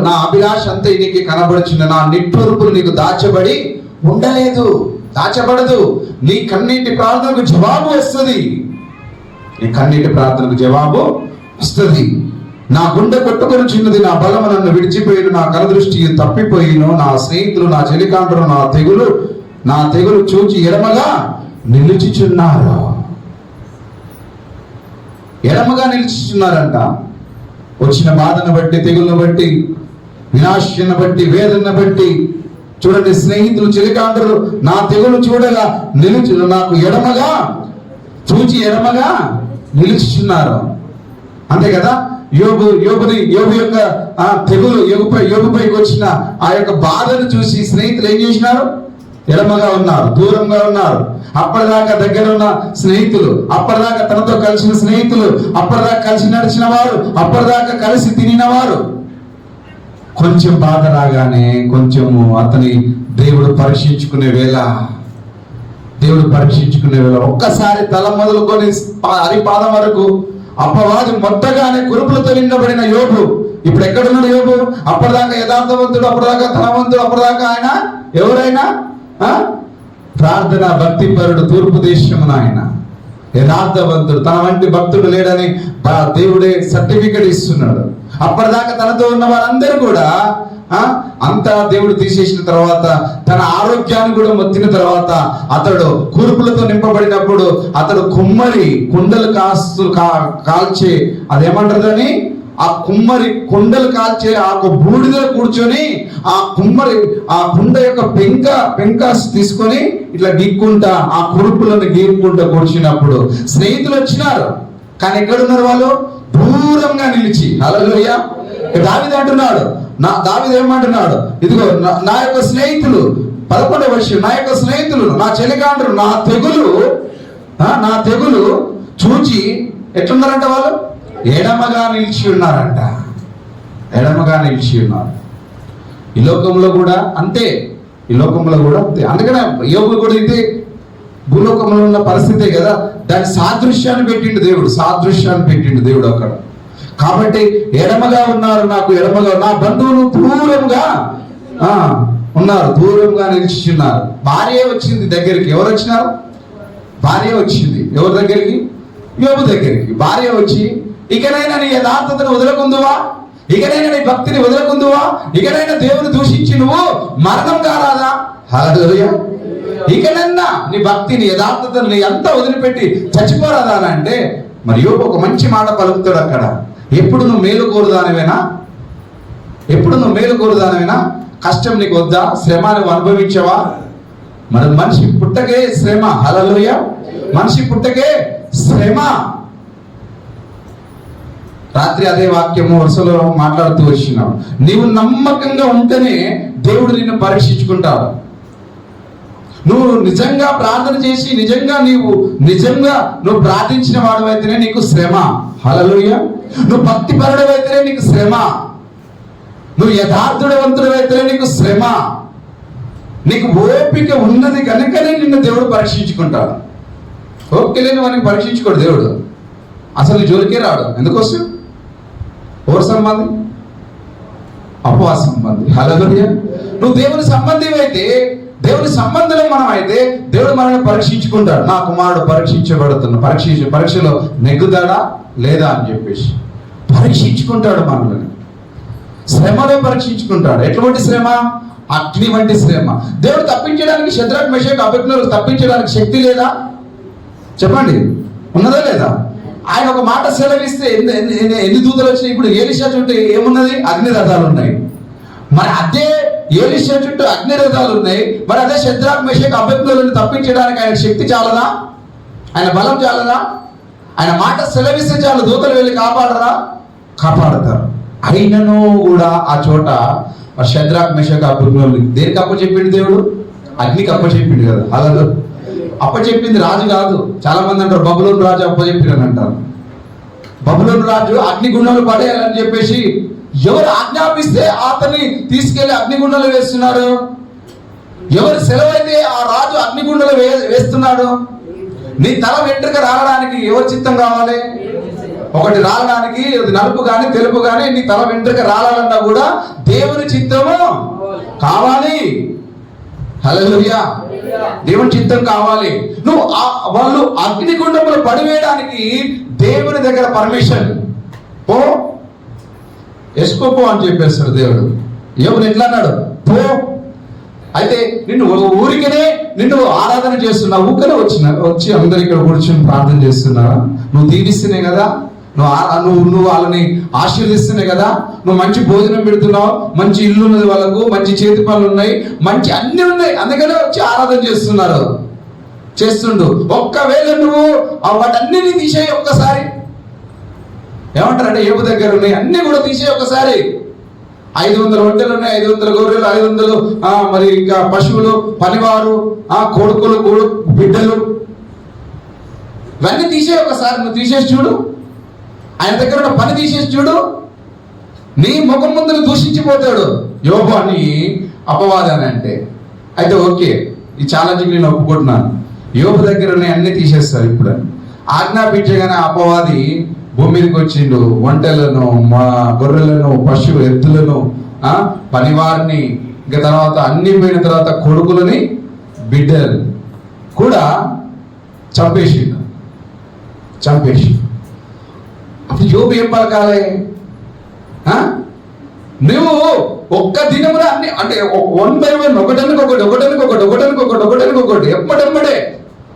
నా అభిలాష అంతా నీకు కనబడుచున్న, నా నిట్టూర్పులు నీకు దాచబడి ఉండలేదు, దాచబడదు. నీ కన్నీటి ప్రార్థనకు జవాబు వస్తుంది. నీ కన్నీటి ప్రార్థనకు జవాబు వస్తుంది. నా గుండె కొట్టుకొని చిన్నది, నా బలము నన్ను విడిచిపోయిను, నా కనుదృష్టి తప్పిపోయిను, నా స్నేహితులు, నా చెలికాండ్రు నా తెగులు చూచి ఎడమగా నిలుచుచున్నారు. ఎడమగా నిలుచుచున్నారంట. వచ్చిన బాధను బట్టి, తెగులను బట్టి, వినాశాన్ని బట్టి, వేదన బట్టి. చూడండి, స్నేహితులు, చెలికాండ్రులు నా తెగులు చూడగా నాకు ఎడమగా చూచి ఎడమగా నిలుచుచున్నారు. అంతే కదా. యోబు యొక్క తెగులు యోబుపైకి వచ్చిన ఆ యొక్క బాధను చూసి స్నేహితులు ఏం చేసినారు? ఎడమగా ఉన్నారు, దూరంగా ఉన్నారు. అప్పటిదాకా దగ్గర ఉన్న స్నేహితులు, అప్పటిదాకా తనతో కలిసిన స్నేహితులు, అప్పటిదాకా కలిసి నడిచిన వారు, అప్పటిదాకా కలిసి తినిన వారు, కొంచెం బాధ రాగానే కొంచెము అతని దేవుడు పరీక్షించుకునే వేళ ఒక్కసారి తల మొదలుకొని అరిపాదం వరకు అపవాది మొట్టగానే కురుపులతో నిండబడిన యోబు ఇప్పుడు ఎక్కడున్నాడు? యోబు అప్పటిదాకా యథార్థవంతుడు, అప్పటిదాకా ధనవంతుడు, అప్పటిదాకా ఆయన ఎవరైనా ప్రార్థన భక్తిపరుడు, తూర్పు దేశమున ఆయన యథార్థవంతుడు, తన వంటి భక్తుడు లేడని దేవుడే సర్టిఫికెట్ ఇస్తున్నాడు. అప్పటిదాకా తనతో ఉన్న వారందరూ కూడా అంతా దేవుడు తీసేసిన తర్వాత, తన ఆరోగ్యాన్ని కూడా మొత్తిన తర్వాత, అతడు కూర్పులతో నింపబడినప్పుడు అతడు కుండలు కాల్చే అదేమంటారని ఆ కుండలు కాల్చే ఆ బూడిదలో కూర్చొని ఆ కుండ యొక్క పెంక తీసుకొని ఇట్లా గీక్కుంటా ఆ కురుపులను గీక్కుంటా కూర్చున్నప్పుడు స్నేహితులు వచ్చినారు. కానీ ఎక్కడున్నారు వాళ్ళు? దూరంగా నిలిచి. హల్లెలూయా. దావీదు అంటున్నాడు, దావీదు ఏమంటున్నాడు? ఇదిగో నా యొక్క స్నేహితులు, 11వ వచనం, నా యొక్క స్నేహితులు, నా చెలికాండ్రు నా తెగులు చూచి ఎట్లున్నారంట వాళ్ళు? ఎడమగా నిలిచి ఉన్నారంట. ఎడమగా నిలిచి ఉన్నారు. ఈ లోకంలో కూడా అంతే. ఈ లోకంలో కూడా అంతే. అందుకనే యోబు కూడా ఇదే భూలోకంలో ఉన్న పరిస్థితే కదా. దాని సాదృశ్యాన్ని పెట్టిండు దేవుడు. సాదృశ్యాన్ని పెట్టిండు దేవుడు అక్కడ. కాబట్టి ఎడమగా ఉన్నారు, నాకు ఎడమగా, నా బంధువులు దూరంగా ఉన్నారు, దూరంగా నిలిచిన్నారు. భార్య వచ్చింది దగ్గరికి. ఎవరు వచ్చినారు? భార్య వచ్చింది. ఎవరి దగ్గరికి? యోబు దగ్గరికి. భార్య వచ్చి, ఇకనైనా నీ యథార్థతను వదలకుందువా, ఇకనైనా నీ భక్తిని వదలకుందువా, ఇకనైనా దేవుని దూషించి నువ్వు మరణం కారాదా? హల్లెలూయా. ఇకనైనా నీ భక్తిని యథార్థతని అంతా వదిలిపెట్టి చచ్చిపోరాదా అని అంటే, మరి యోబు ఒక మంచి మాట పలుకుతాడు అక్కడ. ఎప్పుడు నువ్వు మేలు కోరుదానివేనా? ఎప్పుడు నువ్వు మేలు కోరుదానివేనా? కష్టం నీకు వద్దా? శ్రమ నువ్వు అనుభవించవా? మరి మనిషి పుట్టకే శ్రమ. హల్లెలూయా. మనిషి పుట్టకే శ్రమ. రాత్రి అదే వాక్యము వరుసలో మాట్లాడుతూ వచ్చినాం. నీవు నమ్మకంగా ఉంటేనే దేవుడు నిన్ను పరీక్షించుకుంటాడు. నువ్వు నిజంగా ప్రార్థన చేసి నిజంగా నువ్వు ప్రార్థించిన వాడవైతేనే నీకు శ్రమ. హల్లెలూయా. నువ్వు భక్తిపరుడవైతేనే నీకు శ్రమ. నువ్వు యథార్థవంతుడవైతేనే నీకు శ్రమ. నీకు ఓపిక ఉన్నది కనుకనే నిన్ను దేవుడు పరీక్షించుకుంటాడు. ఓపిక లేని వాడిని పరీక్షించుకోడు దేవుడు. అసలు జోలికే రాడు. ఎందుకోసం? ఎవరు సంబంధి? అపవాస సంబంధి. హల్లెలూయా. నువ్వు దేవుని సంబంధి అయితే, దేవుని సంబంధంలో మనం అయితే దేవుడు మనల్ని పరీక్షించుకుంటాడు. నా కుమారుడు పరీక్షలో నెగ్గుతాడా లేదా అని చెప్పేసి పరీక్షించుకుంటాడు. మనల్ని శ్రమలో పరీక్షించుకుంటాడు. ఎటువంటి శ్రమ? అగ్ని వంటి శ్రమ. దేవుడు తప్పించడానికి, షద్రక్ మెషక్ అబేద్నెగోను తప్పించడానికి శక్తి లేదా? చెప్పండి, ఉన్నదా లేదా? ఆయన ఒక మాట సెలవిస్తే ఎన్ని దూతలు వచ్చినాయి? ఇప్పుడు ఎలీషా చుట్టూ ఏమున్నది? అగ్ని రథాలు ఉన్నాయి. మరి అదే ఎలీషా చుట్టూ అగ్ని రథాలు ఉన్నాయి. మరి అదే షద్రక్ మెషక్ అబేద్నెగోను తప్పించడానికి ఆయన శక్తి చాలదా? ఆయన బలం చాలదా? ఆయన మాట సెలవిస్తే చాలు, దూతలు వెళ్ళి కాపాడరా? కాపాడతారు. అయినను కూడా ఆ చోట షద్రక్ మెషక్ అబేద్నెగోను దేనికి అప్పచెప్పిండు దేవుడు? అగ్నికి అప్పచెప్పిండు కదా. అలా అప్పచెప్పింది రాజు కాదు. చాలా మంది అంటారు బబులోను రాజు అప్పచెప్పిరని అంటారు. బబులోను రాజు అగ్నిగుండంలో పడేయాలని చెప్పేసి ఎవరు ఆజ్ఞాపిస్తే అతన్ని తీసుకెళ్లి అగ్నిగుండంలో వేస్తున్నారు. ఎవరు సెలవైతే ఆ రాజు అగ్నిగుండంలో వేస్తున్నాడు. నీ తల వెంట్రుక రాలడానికి ఎవరు చిత్తం కావాలి? ఒకటి రాలడానికి, నలుపు కానీ తెలుపు కానీ నీ తల వెంట్రుక రాలన్నా కూడా దేవుని చిత్తము కావాలి. హల్లెలూయా. దేవుని చిత్తం కావాలి. నువ్వు వాళ్ళు అగ్నిగుండంలో పడివేయడానికి దేవుని దగ్గర పర్మిషన్ పో, ఎస్కోపో అని చెప్పేస్తాడు దేవుడు. ఎవరు ఎట్లా అన్నాడు? పో. అయితే నిన్ను ఊరికనే నిన్ను ఆరాధన చేస్తున్నా, ఊరికనే వచ్చి అందరు ఇక్కడ కూర్చొని ప్రార్థన చేస్తున్నారా? నువ్వు దీవిస్తేనే కదా, నువ్వు వాళ్ళని ఆశీర్దిస్తేనే కదా, నువ్వు మంచి భోజనం పెడుతున్నావు, మంచి ఇల్లు ఉన్నది, వాళ్ళకు మంచి చేతి పనులు ఉన్నాయి, మంచి అన్ని ఉన్నాయి, అందుకనే వచ్చి ఆరాధన చేస్తుండు. ఒక్కవేళ నువ్వు వాటన్నిటిని తీసేయి ఒక్కసారి. ఏమంటారంటే యోబు దగ్గర ఉన్నాయి అన్ని కూడా తీసేయి ఒక్కసారి. 500 ఒంటెలు ఉన్నాయి, 500 గొర్రెలు, 500 మరి ఇంకా పశువులు, పనివారు, కొడుకులు, బిడ్డలు, ఇవన్నీ తీసేయి ఒకసారి. నువ్వు తీసేసి చూడు. ఆయన దగ్గర ఉన్న పని తీసేసి చూడు. నీ ముఖం ముందు దూషించిపోతాడు యోబు అని అపవాదాన్ని అంటే. అయితే ఓకే, ఈ ఛాలెంజ్కి నేను ఒప్పుకుంటున్నాను. యోబు దగ్గర అన్ని తీసేస్తారు. ఇప్పుడు ఆజ్ఞాపించగానే అపవాది భూమి మీదకి వచ్చిండు. ఒంటెలను, గొర్రెలను, పశువు ఎద్దులను, పనివారిని, ఇంకా తర్వాత అన్ని పోయిన తర్వాత కొడుకులని, బిడ్డలు కూడా చంపేసిండు. అప్పుడు యోబు ఏం పలకాలి? నువ్వు ఒక్క దినమున అన్ని అంటే 1 by 1 ఒకటానికి ఎప్పటెమ్మడే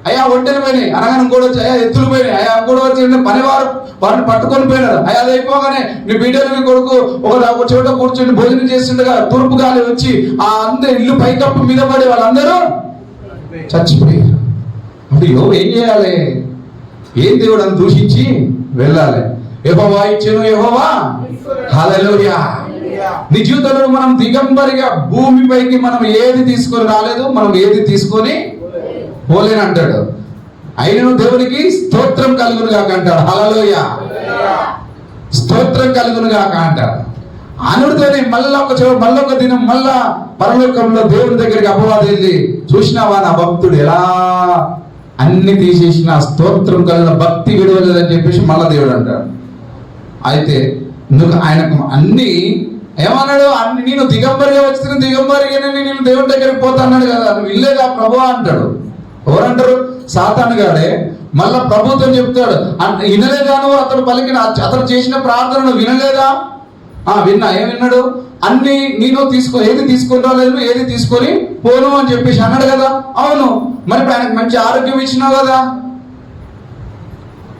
అయ్యా ఒంటెలు పోయినాయి, అనగానే కూడా వచ్చి అయ్యా ఎత్తులు పోయినాయి, అయ్యా కూడా వచ్చి పనివారు వారిని పట్టుకొని పోయినారు. అయ్యా అది అయిపోగానే నీ బిడ్డలు, నీ కొడుకు ఒక చోట కూర్చొని భోజనం చేస్తుండగా తూర్పు గాలి వచ్చి అందరు ఇల్లు పైకప్పు మీద పడి వాళ్ళందరూ చచ్చిపోయారు. అంటే యోబు ఏం చేయాలి? ఏం దేవుడు అని దూషించి వెళ్ళాలి. యెహోవా ఇచ్చెను, యెహోవా. హల్లెలూయా. నీ జీవితంలో మనం దిగంబరిగా భూమిపైకి మనం ఏది తీసుకొని రాలేదు, మనం ఏది తీసుకొని పోలేని అంటాడు. అయినను దేవునికి స్తోత్రం కలుగును గాక అంటాడు. హల్లెలూయా, స్తోత్రం కలుగును గాక అంటాడు. అనుడితోనే మళ్ళొక దినం మళ్ళా పరలోకంలో దేవుని దగ్గరికి అపవాది వెళ్ళి, చూసినావా నా భక్తుడు ఎలా అన్ని తీసేసిన స్తోత్రం కలిగిన భక్తి విడవలేదని చెప్పేసి మళ్ళా దేవుడు అంటాడు. అయితే నువ్వు ఆయనకు అన్ని ఏమన్నాడు, అన్ని నేను దిగంబరిగా వచ్చిన దిగంబరిగానే నేను దేవుని దగ్గరికి పోతా అన్నాడు కదా, నువ్వు ఇల్లేగా ప్రభువా అంటాడు. ఎవరంటారు? సాతాను గాడే మళ్ళా ప్రభుత్వం చెప్తాడు, వినలేదా నువ్వు అతను చేసిన ప్రార్థనను వినలేదా? విన్నా. ఏం విన్నాడు? అన్ని నేను ఏది తీసుకొని రాలేదు, ఏది తీసుకొని పోను అని చెప్పేసి అన్నాడు కదా. అవును, మరి ఆయనకు మంచి ఆరోగ్యం ఇచ్చినావు కదా,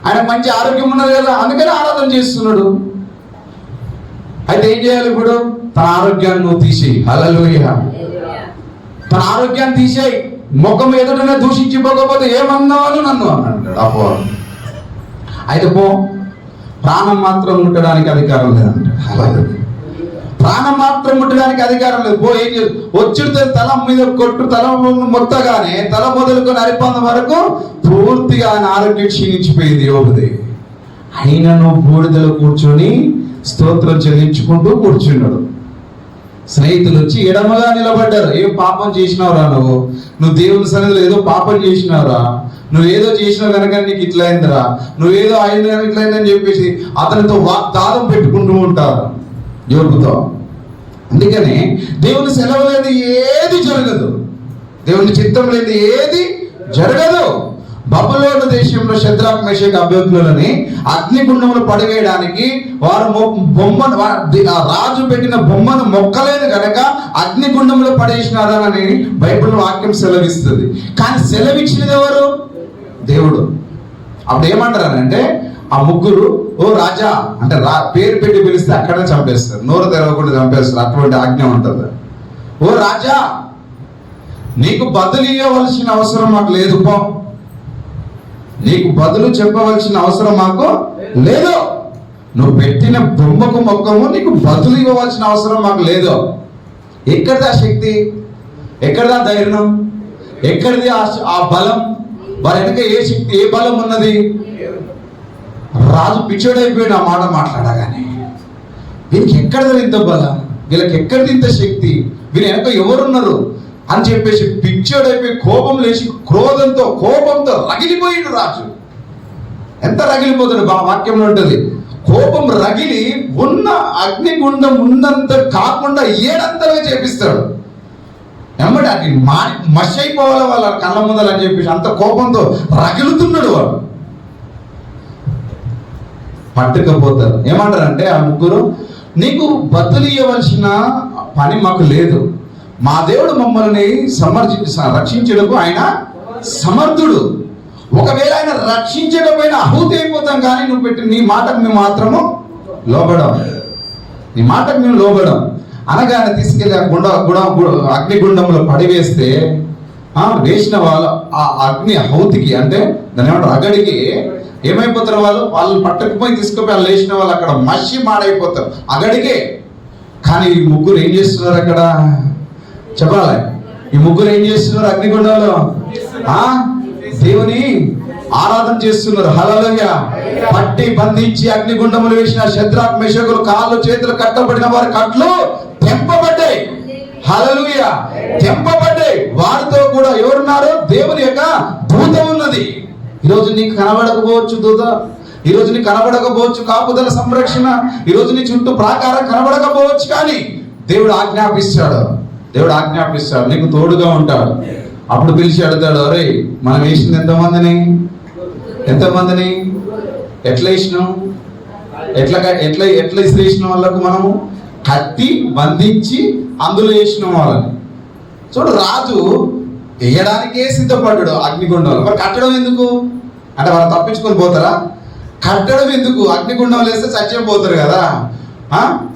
ఆయనకు మంచి ఆరోగ్యం ఉన్నది కదా, అందుకని ఆరాధన చేస్తున్నాడు. అయితే ఏం చేయాలి ఇప్పుడు? తన ఆరోగ్యాన్ని నువ్వు తీసేయి. హల్లెలూయా, తన ఆరోగ్యాన్ని తీసేయి. ముఖం ఎదుటనే దూషించిపోకపోతే ఏమన్నావు నన్ను అన్నాడు అపో. అయితే పో, ప్రాణం మాత్రం ముట్టడానికి అధికారం లేదంట. ప్రాణం మాత్రం ముట్టడానికి అధికారం లేదు. పో, ఏం చేసు వచ్చుడితే తల మీద కొట్టు, తల మొత్తగానే తల మొదలుకొని అరిపందం వరకు పూర్తిగా ఆయన ఆరోగ్యం క్షీణించిపోయింది యోబుది. అయినను బూడిదలో కూర్చొని స్తోత్రం చెల్లించుకుంటూ కూర్చున్నాడు. స్నేహితులు వచ్చి ఎడమగా నిలబడ్డారు. ఏం పాపం చేసినావురా నువ్వు దేవుని సన్నిధిలో ఏదో పాపం చేసినావురా, నువ్వేదో చేసినావు కనుక నీకు ఇట్లా అయిందిరా, నువ్వేదో అయింది కనుక ఇట్లా అయిందని చెప్పేసి అతనితో వాగ్దానం పెట్టుకుంటూ ఉంటారు యోబుతో. అందుకని దేవుని సెలవు లేదు ఏది జరగదు, దేవుని చిత్తం లేదు ఏది జరగదు. బబులోను దేశంలో శద్రాక్ మేషక్ అబేద్నెగోలని అగ్నిగుండంలో పడివేయడానికి వారు బొమ్మను, రాజు పెట్టిన బొమ్మను మొక్కలేదు కనుక అగ్నిగుండంలో పడేసినారని బైబిల్ వాక్యం సెలవిస్తుంది. కానీ సెలవిచ్చినది ఎవరు? దేవుడు. అప్పుడు ఏమంటారనంటే ఆ ముగ్గురు, ఓ రాజా అంటే పేరు పెట్టి పిలిస్తే అక్కడే చంపేస్తారు, నోరు తెరవకుండా చంపేస్తారు. అటువంటి ఆజ్ఞ ఉంటుంది. ఓ రాజా, నీకు బదులు ఇవ్వవలసిన అవసరం మాకు లేదు, పో, నీకు బదులు చెప్పవలసిన అవసరం మాకు లేదు. నువ్వు పెట్టిన బొమ్మకు మొక్కము నీకు బదులు ఇవ్వవలసిన అవసరం మాకు లేదు. ఎక్కడిది ఆ శక్తి? ఎక్కడిదా ధైర్యం? ఎక్కడిది ఆ బలం? వారి వెనక ఏ శక్తి, ఏ బలం ఉన్నది? రాజు పిచ్చోడైపోయాడు ఆ మాట మాట్లాడగానే. వీరికి ఎక్కడిది ఇంత బలం, వీళ్ళకి ఎక్కడిది ఇంత శక్తి, వీరి వెనక ఎవరున్నారు అని చెప్పేసి పిచ్చోడైపోయి కోపం లేచి కోపంతో రగిలిపోయాడు రాజు. ఎంత రగిలిపోతాడు? వాక్యంలో ఉంటుంది, కోపం రగిలి ఉన్న అగ్నిగుండం ఉన్నంత కాకుండా 7 అంతలుగా చేపిస్తాడు. ఏమంటే అది మష్ అయిపోవాలి వాళ్ళ కళ్ళ ముందలు అని చెప్పేసి అంత కోపంతో రగిలుతున్నాడు వాడు. పట్టుకపోతారు. ఏమంటారంటే ఆ ముగ్గురు, నీకు బదులు ఇవ్వవలసిన పని మాకు లేదు, మా దేవుడు మమ్మల్ని రక్షించడానికి ఆయన సమర్థుడు. ఒకవేళ ఆయన రక్షించకపోయినా ఆహుతి అయిపోతాం, కానీ నువ్వు పెట్టి నీ మాటకు మేము మాత్రము లోబడం, నీ మాటకు మేము లోబడం అనగానే తీసుకెళ్ళి అగ్నిగుండంలో పడివేస్తే వేసిన వాళ్ళు ఆ అగ్ని ఆహుతికి అంటే దాని ఏమంటారు అగడికి ఏమైపోతారు? వాళ్ళు పట్టకపోయి తీసుకుపోయి వాళ్ళు వేసిన వాళ్ళు అక్కడ మసి మాడైపోతారు అగడికే. కానీ ఈ ముగ్గురు ఏం చేస్తున్నారు అక్కడ చెప్పాలి? ఈ ముగ్గురు ఏం చేస్తున్నారు? అగ్నిగుండంలో దేవుని ఆరాధన చేస్తున్నారు. హల్లెలూయా. పట్టి బంధించి అగ్నిగుండములు వేసిన శద్రాక్ మేషకులు కాళ్ళు చేతులు కట్టబడిన వారి కట్లు తెంపబడ్డాయి. హల్లెలూయా, తెంపబడ్డాయి. వారితో కూడా ఎవరున్నారు? దేవుని యొక్క దూత ఉన్నది. ఈరోజు నీకు కనబడకపోవచ్చు దూత, ఈరోజు నీకు కనబడకపోవచ్చు కాపుదల సంరక్షణ, ఈరోజు నీ చుట్టూ ప్రాకారం కనబడకపోవచ్చు, కానీ దేవుడు ఆజ్ఞాపిస్తాడు. దేవుడు ఆజ్ఞాపిస్తాడు, నీకు తోడుగా ఉంటాడు. అప్పుడు పిలిచి అడుగుతాడు, అరే మనం వేసింది ఎంతమందిని ఎట్లా వేసినాం, ఎట్లా ఇసిరేసిన వాళ్ళకు మనము కట్టి బంధించి అందులో వేసిన వాళ్ళని. చూడు, రాజు వేయడానికే సిద్ధపడ్డాడు అగ్నిగుండంలో. మరి కట్టడం ఎందుకు అంటే వాళ్ళు తప్పించుకొని పోతారా? కట్టడం ఎందుకు? అగ్నిగుండం వేస్తే చచ్చిపోతారు కదా.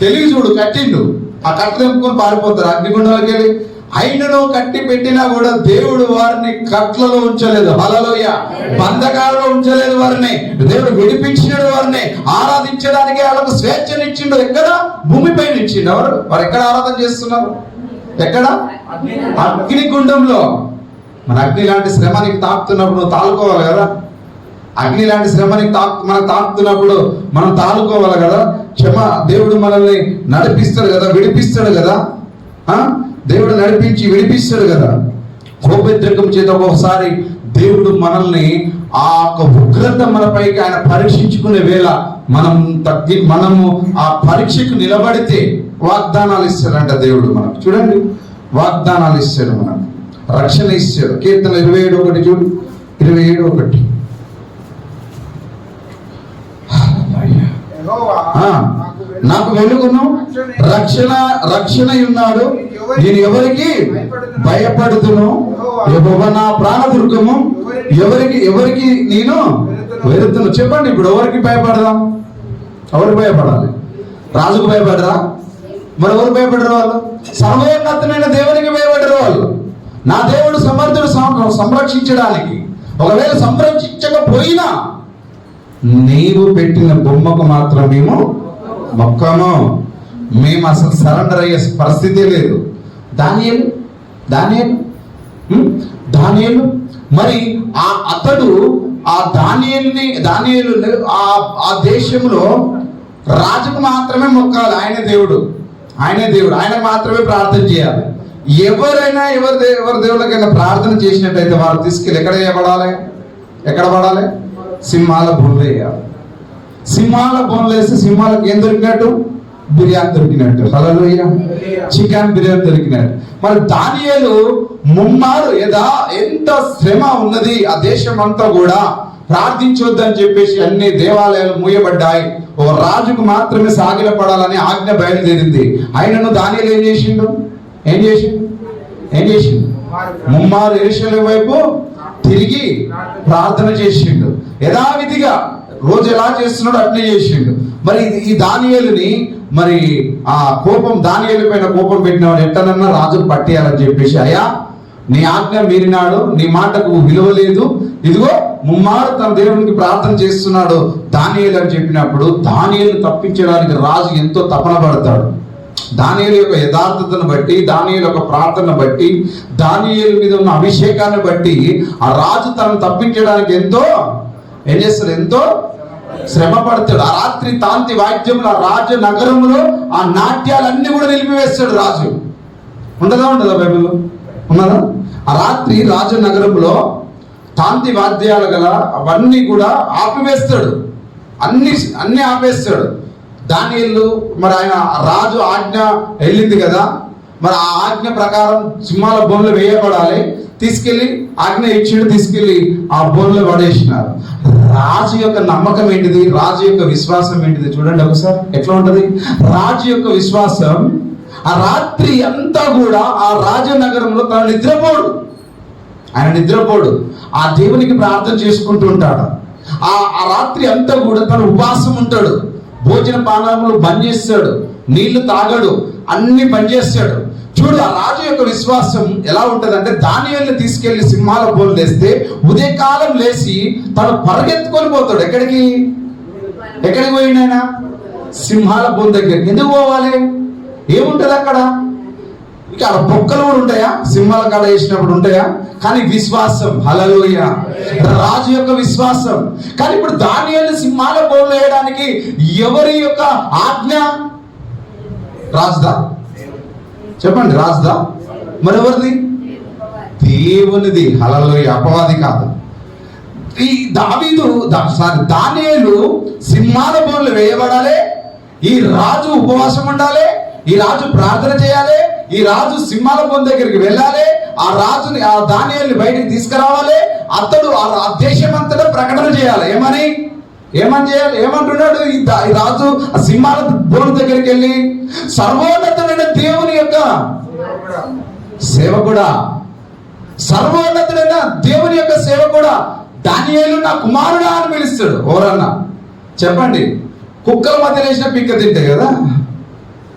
తెలివి చూడు, కట్టిండు. ఆ కట్ట తెంపుకొని పారిపోతారు అగ్నిగుండంలోకి వెళ్ళి. అయినను కట్టి పెట్టినా కూడా దేవుడు వారిని కట్లలో ఉంచలేదు. హల్లెలూయా. బంధకాలలో ఉంచలేదు వారిని. దేవుడు విడిపించినాడు వారిని. ఆరాధించడానికి వాళ్ళకు స్వేచ్ఛనిచ్చిండు. ఎక్కడ? భూమిపైన ఇచ్చిండు. వారు ఎక్కడ ఆరాధన చేస్తున్నారు? ఎక్కడ? అగ్నిగుండంలో. మన అగ్ని లాంటి శ్రమ నీకు తాకుతున్నప్పుడు నువ్వు తాలుకోవాలి కదా. అగ్ని లాంటి శ్రమ నీకు మనకు తాకుతున్నప్పుడు మనం తాలుకోవాలి కదా. దేవుడు మనల్ని నడిపిస్తాడు కదా, విడిపిస్తాడు కదా. దేవుడు నడిపించి విడిపిస్తాడు కదా. కోపద్రేకం చేత ఒక్కొక్కసారి దేవుడు మనల్ని ఆ యొక్క ఉగ్రత మనపైకి ఆయన పరీక్షించుకునే వేళ మనము ఆ పరీక్షకు నిలబడితే వాగ్దానాలు ఇస్తాడంట దేవుడు మనకు. చూడండి, వాగ్దానాలు ఇస్తాడు మనకు, రక్షణ ఇస్తాడు. కీర్తన 27:1 చూడు, 27:1. నాకు వెలుగును రక్షణ ఉన్నాడు, నేను ఎవరికి భయపడుతును. యెహోవా నా ప్రాణదుర్గము, ఎవరికి నేను వెరుతును. చెప్పండి, ఇప్పుడు ఎవరికి భయపడదాం? ఎవరికి భయపడాలి? రాజుకు భయపడరా? మరి ఎవరు భయపడరు? వాళ్ళు సర్వోన్నతమైన దేవునికి భయపడరు. వాళ్ళు నా దేవుడు సమర్థుడు సంరక్షించడానికి. ఒకవేళ సంరక్షించకపోయినా నీవు పెట్టిన బొమ్మకు మాత్రం మేము మొక్కము. మేము అసలు సరెండర్ అయ్యే పరిస్థితి లేదు. దానియేలు మరి అతడు ఆ దానియేలు ఆ దేశంలో రాజుకు మాత్రమే మొక్కాలి. ఆయనే దేవుడు, ఆయనకు మాత్రమే ప్రార్థన చేయాలి. ఎవరైనా ఎవరి దేవుళ్ళకైనా ప్రార్థన చేసినట్టయితే వారు తీసుకెళ్ళి ఎక్కడ పడాలి? సింహాల బోన్లు వేయాలి. సింహాల బోన్లు వేస్తే సింహాలకు ఏం దొరికినట్టు? బిర్యానీ దొరికినట్టు. హల్లెలూయా, చికెన్ బిర్యానీ దొరికినట్టు. మరి దానియేలు ముమ్మారు ఎంత శ్రమ ఉన్నది ఆ దేశం అంతా కూడా, ప్రార్థించొద్దని చెప్పేసి అన్ని దేవాలయాలు మూయబడ్డాయి. ఓ రాజుకు మాత్రమే సాగిలపడాలని ఆజ్ఞ బయలుదేరింది. ఆయనను దానియేలు ఏం చేసిండు? ముమ్మారు యెరూషలేము వైపు తిరిగి ప్రార్థన చేసిండు. యథావిధిగా రోజు ఎలా చేస్తున్నాడు అట్లే చేసిండు. మరి ఈ దానియేలుని మరి ఆ దానియేలు పైన కోపం పెట్టినవాడు ఎట్టనన్నా రాజుకు పట్టేయాలని చెప్పేసి, అయ్యా నీ ఆజ్ఞ మీరినాడు, నీ మాటకు విలువ లేదు, ఇదిగో ముమ్మారు తన దేవునికి ప్రార్థన చేస్తున్నాడు దానియేలు అని చెప్పినప్పుడు, దానియేలు తప్పించడానికి రాజు ఎంతో తపన పడతాడు. దానియేలు యొక్క యథార్థతను బట్టి, దానియేలు యొక్క ప్రార్థన బట్టి, దానియేలు మీద ఉన్న అభిషేకాన్ని బట్టి ఆ రాజు తనను తప్పించడానికి ఎంతో శ్రమ పడతాడు. ఆ రాత్రి తాంతి వాయిద్యంలో రాజ నగరంలో ఆ నాట్యాలన్నీ కూడా నిలిపివేస్తాడు రాజు. ఉండదా బైబిల్లో ఉన్నదా? ఆ రాత్రి రాజనగరంలో తాంతి వాద్యాలు గల అవన్నీ కూడా ఆపివేస్తాడు. అన్ని ఆపేస్తాడు. దానియేలు మరి ఆయన రాజు ఆజ్ఞ వెళ్ళింది కదా, మరి ఆ ఆజ్ఞ ప్రకారం సింహాల బోన్లు వేయబడాలి. ఆజ్ఞ ఇచ్చిండు, తీసుకెళ్లి ఆ బోన్లో పడేసినారు. రాజు యొక్క నమ్మకం ఏంటిది? రాజు యొక్క విశ్వాసం ఏంటిది? చూడండి ఒకసారి ఎట్లా ఉంటది రాజు యొక్క విశ్వాసం. ఆ రాత్రి అంతా కూడా ఆ రాజనగరంలో ఆయన నిద్రపోడు. ఆ దేవునికి ప్రార్థన చేసుకుంటూ ఉంటాడు. ఆ రాత్రి అంతా కూడా తను ఉపవాసం ఉంటాడు. భోజన పానములు బంద్ చేస్తాడు, నీళ్లు తాగడు, అన్ని బంద్ చేస్తాడు. చూడు ఆ రాజు యొక్క విశ్వాసం ఎలా ఉంటదంటే, దానియేలుని తీసుకెళ్లి సింహాల బోన్లు వేస్తే ఉదయకాలం లేచి తను పరిగెత్తుకొని పోతాడు. ఎక్కడికి పోయినాయన? సింహాల బోన్ దగ్గరికి. ఎందుకు పోవాలి? ఏముంటది అక్కడ? ఇక్కడ బొక్కలు కూడా ఉంటాయా? సింహాల కాడ వేసినప్పుడు ఉంటాయా? కానీ విశ్వాసం. హల్లెలూయా, రాజు యొక్క విశ్వాసం. కానీ ఇప్పుడు దానియేలు సింహాల బోన్లు వేయడానికి ఎవరి యొక్క ఆజ్ఞ? రాజుదా? చెప్పండి, రాజుదా? మరెవరిది? దేవునిది. హల్లెలూయా, అపవాది కాదు. ఈ దానియేలు సింహాల బోన్లు వేయబడాలి. ఈ రాజు ఉపవాసం ఉండాలి, ఈ రాజు ప్రార్థన చేయాలి, ఈ రాజు సింహాల బోన్ దగ్గరికి వెళ్ళాలి, ఆ రాజుని ఆ దానియేలుని బయటికి తీసుకురావాలి. అతడు ఆ దేశం అంతటా ప్రకటన చేయాలి. ఏమని చేయాలి? ఏమంటున్నాడు ఈ రాజు? ఆ సింహాల బోన్ దగ్గరికి వెళ్ళి, సర్వోన్నతమైన దేవుని యొక్క సేవకుడా, సర్వోన్నతుడైన దేవుని యొక్క సేవకుడా దానియేలు నా కుమారుడా అని పిలుస్తాడు. ఎవరన్నా చెప్పండి? కుక్కల మధ్య వేసిన పిక్క తింటే కదా,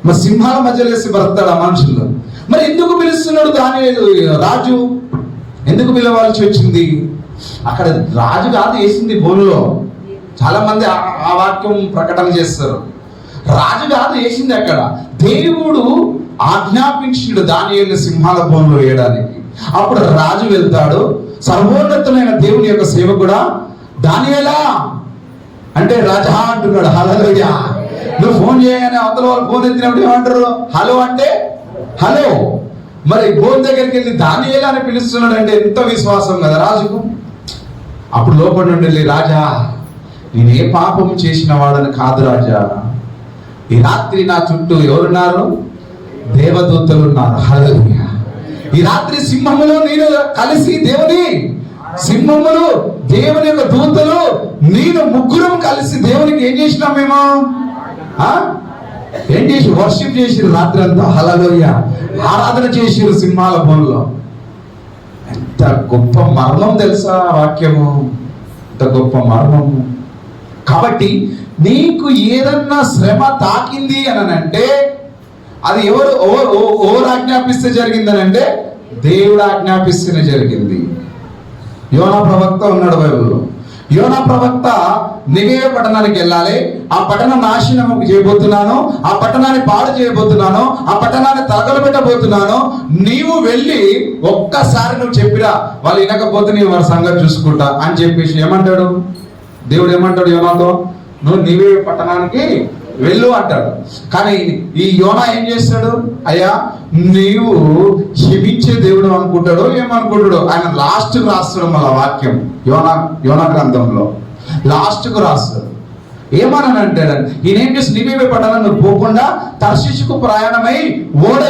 మరి సింహాల మధ్యలో వేసి బ్రతాడు ఆ మనుషుల్లో. మరి ఎందుకు పిలుస్తున్నాడు దానియేలు? రాజు ఎందుకు పిలవాల్సి వచ్చింది? అక్కడ రాజు కాదు వేసింది బోన్లో. చాలా మంది ఆ వాక్యం ప్రకటన చేస్తారు. రాజు కాదు వేసింది అక్కడ, దేవుడు ఆజ్ఞాపించిండు దానియేలుని సింహాల బోన్లో వేయడానికి. అప్పుడు రాజు వెళ్తాడు, సర్వోన్నతులైన దేవుని యొక్క సేవకుడా దానియేలా అంటే రాజా అంటున్నాడు. హల్లెలూయా. నువ్వు ఫోన్ చేయగానే అవతల వాళ్ళు ఫోన్ ఎత్తినప్పుడు ఏమంటారు? హలో అంటే హలో. మరి ఫోన్ దగ్గరికి వెళ్ళి దానియేలా అని పిలుస్తున్నాడు అంటే ఎంత విశ్వాసం కదా రాజుకు. అప్పుడు లోపల నుండి, రాజా నేను ఏ పాపం చేసిన వాడని కాదు రాజా, ఈ రాత్రి నా చుట్టూ ఎవరున్నారు? దేవదూతలు ఉన్నారు. హల్లెలూయా. ఈ రాత్రి సింహములు నేను కలిసి సింహములు దేవుని యొక్క దూతలు నేను ముగ్గురం కలిసి దేవునికి ఏం చేసినాం మేము? ఏం చేసి వర్షిప్ చేసిరు రాత్రి అంతా. హల్లెలూయా. ఆరాధన చేసిరు సింహాల బోన్లో. ఎంత గొప్ప మర్మం తెలుసా వాక్యము, ఎంత గొప్ప మర్మము. కాబట్టి నీకు ఏదన్నా శ్రమ తాకింది అని అంటే అది ఎవరు ఆజ్ఞాపిస్తే జరిగిందనంటే దేవుడు ఆజ్ఞాపిస్తేనే జరిగింది. యోనా ప్రవక్త ఉన్నాడు బైబిల్లో. యోనా ప్రవక్త నినివే పట్టణానికి వెళ్ళాలి, ఆ పట్టణం నాశనం చేయబోతున్నాను, ఆ పట్టణాన్ని పాడు చేయబోతున్నాను, ఆ పట్టణాన్ని తగలబెట్టబోతున్నాను, నీవు వెళ్ళి ఒక్కసారి నువ్వు చెప్పిరా, వాళ్ళు వినకపోతే నేను వారి సంగతి చూసుకుంటా అని చెప్పేసి ఏమంటాడు దేవుడు? ఏమంటాడు యోనాతో? నువ్వు నినివే పట్టణానికి వెళ్ళు అంటాడు. కానీ ఈ యోనా ఏం చేస్తాడు? అయ్యా నీవు క్షమించే దేవుడు అనుకుంటాడో ఏమనుకుంటాడో. ఆయన లాస్ట్కు రాస్తాడు మళ్ళా వాక్యం యోనా గ్రంథంలో లాస్ట్కు రాస్తాడు. ఏమని అంటాడు? ఈయన ఏం చేసి నినివే పట్టణాన్ని నువ్వు పోకుండా తర్షీషుకు ప్రయాణమై ఓడ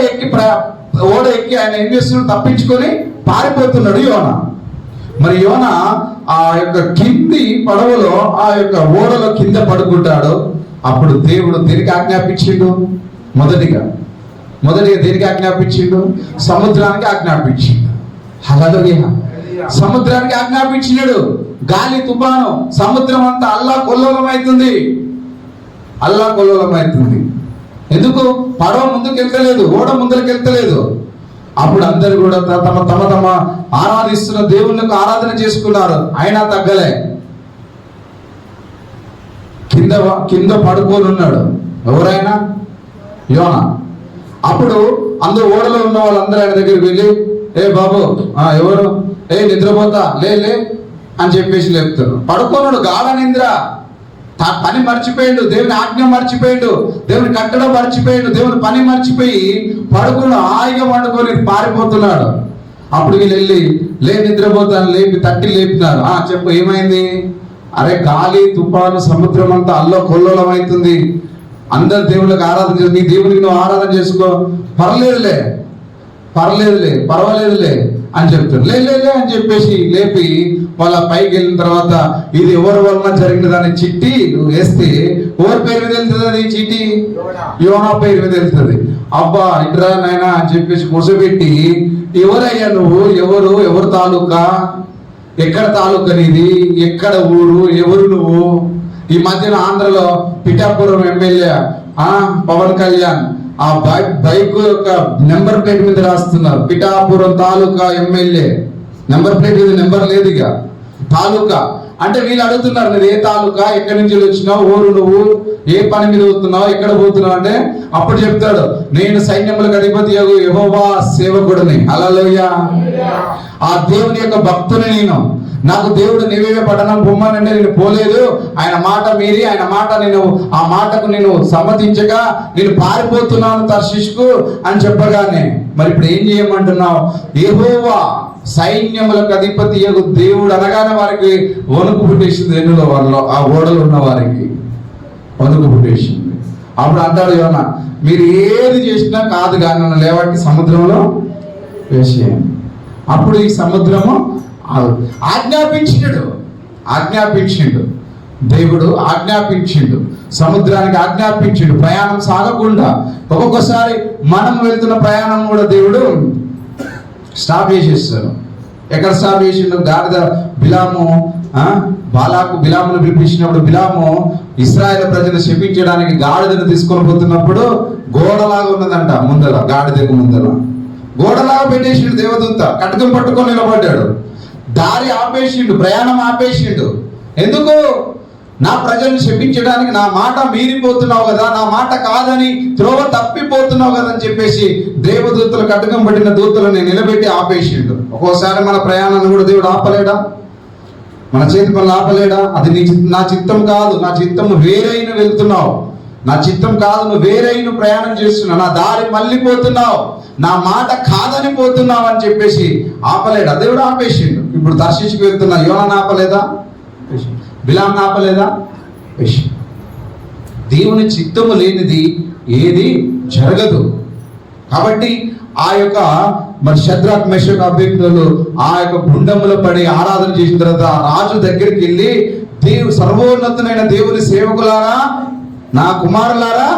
ఎక్కి ఆయన ఏం చేస్తున్నాడు? తప్పించుకొని పారిపోతున్నాడు యోనా. మరి యోనా ఆ యొక్క కింది పడవలో ఆ యొక్క ఓడలో కింద పడుకుంటాడు. అప్పుడు దేవుడు దేనికి ఆజ్ఞాపించిండు? మొదటిగా దేనికి ఆజ్ఞాపించిండు? సముద్రానికి ఆజ్ఞాపించిండు. హల్లెలూయా. సముద్రానికి ఆజ్ఞాపించినాడు. గాలి తుఫాను, సముద్రం అంతా అల్లాకొల్లోలం అవుతుంది. ఎందుకు? పడవ ముందుకు వెళ్తలేదు, ఓడ ముందరికి వెళ్తలేదు. అప్పుడు అందరు కూడా తమ ఆరాధిస్తున్న దేవుళ్ళకు ఆరాధన చేసుకున్నారు. అయినా తగ్గలే. కింద పడుకొని ఉన్నాడు. ఎవరైనా? యోనా. అప్పుడు అందరూ ఓడలో ఉన్న వాళ్ళందరూ ఆయన దగ్గరికి వెళ్ళి, ఏ బాబు ఎవరు? నిద్రపోతా లే అని చెప్పేసి లేపుతారు. పడుకోన్నాడు, గాఢ నిద్ర, పని మర్చిపోయాడు, దేవుని ఆజ్ఞ మర్చిపోయాడు, దేవుని కట్టడం మర్చిపోయాడు, దేవుని పని మర్చిపోయి పడుకుని హాయిగా పండుకొని పారిపోతున్నాడు. అప్పుడు వీళ్ళు వెళ్ళి నిద్రపోతాను తట్టి లేపినారు. చెప్పు ఏమైంది? అరే గాలి తుఫాను సముద్రం అంతా అల్లకొల్లోలం అవుతుంది, అందరు దేవుళ్ళకి ఆరాధన చేసి నీ దేవుడికి నువ్వు ఆరాధన చేసుకో, పర్వాలేదులే అని చెప్తారు. లే అని చెప్పేసి లేపి వాళ్ళ పైకి వెళ్ళిన తర్వాత ఇది ఎవరి వలన జరిగిన దాన్ని చిట్టి నువ్వు వేస్తే ఎవరి పేరు మీద వెళ్తుంది? అది చిట్టి యోనా పేరు మీద వెళ్తుంది. అబ్బా ఇట్రా నాయనా అని చెప్పేసి కూర్చోబెట్టి, ఎవరయ్యా నువ్వు? ఎవరు తాలూకా? ఎక్కడ తాలూకా నీది? ఎక్కడ ఊరు? ఎవరు నువ్వు? ఈ మధ్యన ఆంధ్రలో పిఠాపురం ఎమ్మెల్యే పవన్ కళ్యాణ్ ఆ బైక్ యొక్క నెంబర్ ప్లేట్ మీద రాస్తున్నారు పిఠాపురం తాలూకా ఎమ్మెల్యే. నెంబర్ ప్లేట్ మీద నెంబర్ లేదు, ఇక తాలూకా. అంటే వీళ్ళు అడుగుతున్నారు, మీరు ఏ తాలూకా, ఎక్కడి నుంచి వచ్చినావు, ఊరు నువ్వు, ఏ పని మీద పోతున్నావు, ఎక్కడ పోతున్నావు అంటే అప్పుడు చెప్తాడు, నేను సైన్యములకు అధిపతి యెహోవా సేవకుడిని. హల్లెలూయా. ఆ దేవుని యొక్క భక్తుని నాకు దేవుడు నినివే పట్టణం పొమ్మనంటే నేను పోలేదు, ఆయన మాట మీరి ఆ మాటకు నేను సమ్మతించక నేను పారిపోతున్నాను తర్షీషుకు అని చెప్పగానే మరి ఇప్పుడు ఏం చేయమంటున్నావు? యెహోవా సైన్యములకు అధిపతి దేవుడు అనగానే వారికి వణుకు పుట్టేసింది. ఎన్నులో వాళ్ళు ఆ ఓడలు ఉన్న వారికి వణుకు పుట్టేసింది. అప్పుడు అంటాడు యోనా, మీరు ఏది చేసినా కాదు కానీ నన్ను లేవట్టి సముద్రంలో వేసేయండి. అప్పుడు ఈ సముద్రము ఆజ్ఞాపించిండు దేవుడు, ఆజ్ఞాపించిండు సముద్రానికి, ఆజ్ఞాపించిండు ప్రయాణం సాగకుండా. ఒక్కొక్కసారి మనం వెళ్తున్న ప్రయాణం కూడా దేవుడు స్టాప్ చేసేస్తాడు. ఎక్కడ స్టాప్ చేసిండు? గాడిద బిలామును పిలిపించినప్పుడు బిలాము ఇశ్రాయేలు ప్రజలు శపించడానికి గాడిదను తీసుకొని పోతున్నప్పుడు గోడలాగా ఉన్నదంట ముందర, గాడిదకు ముందర గోడలాగా పెట్టేసిండు దేవదూత. కటకం పట్టుకొని నిలబడ్డాడు. దారి ఆపేసిండు, ప్రయాణం ఆపేసిండు. ఎందుకు? నా ప్రజలను శపించడానికి, నా మాట మీరిపోతున్నావు కదా, నా మాట కాదని త్రోవ తప్పిపోతున్నావు కదా అని చెప్పేసి దేవదూతలు కటకం పట్టిన దూతలను నిలబెట్టి ఆపేసిండు. ఒక్కోసారి మన ప్రయాణాన్ని కూడా దేవుడు ఆపలేడా? మన చేతి పనులు ఆపలేడా? అది నా చిత్తం కాదు, నా చిత్తం వేరైన వెళ్తున్నావు, నా చిత్తం కాదు, నువ్వు వేరైన ప్రయాణం చేస్తున్నావు, నా దారి మళ్ళీపోతున్నావు, నా మాట కాదని పోతున్నావు అని చెప్పేసి ఆపలేడా? దేవుడు ఆపేసిండు. ఇప్పుడు దర్శించుకు వెళ్తున్నా యోనాను ఆపలేదా? బిలాంను ఆపలేదా? దేవుని చిత్తము లేనిది ఏది జరగదు. కాబట్టి ఆ యొక్క మరి షద్రక్ మెషక్ అబేద్నెగోలు ఆ యొక్క గుండములో పడి ఆరాధన చేసిన తర్వాత రాజు దగ్గరికి వెళ్ళి, సర్వోన్నతునైన దేవుని సేవకులారా, నా కుమారులారా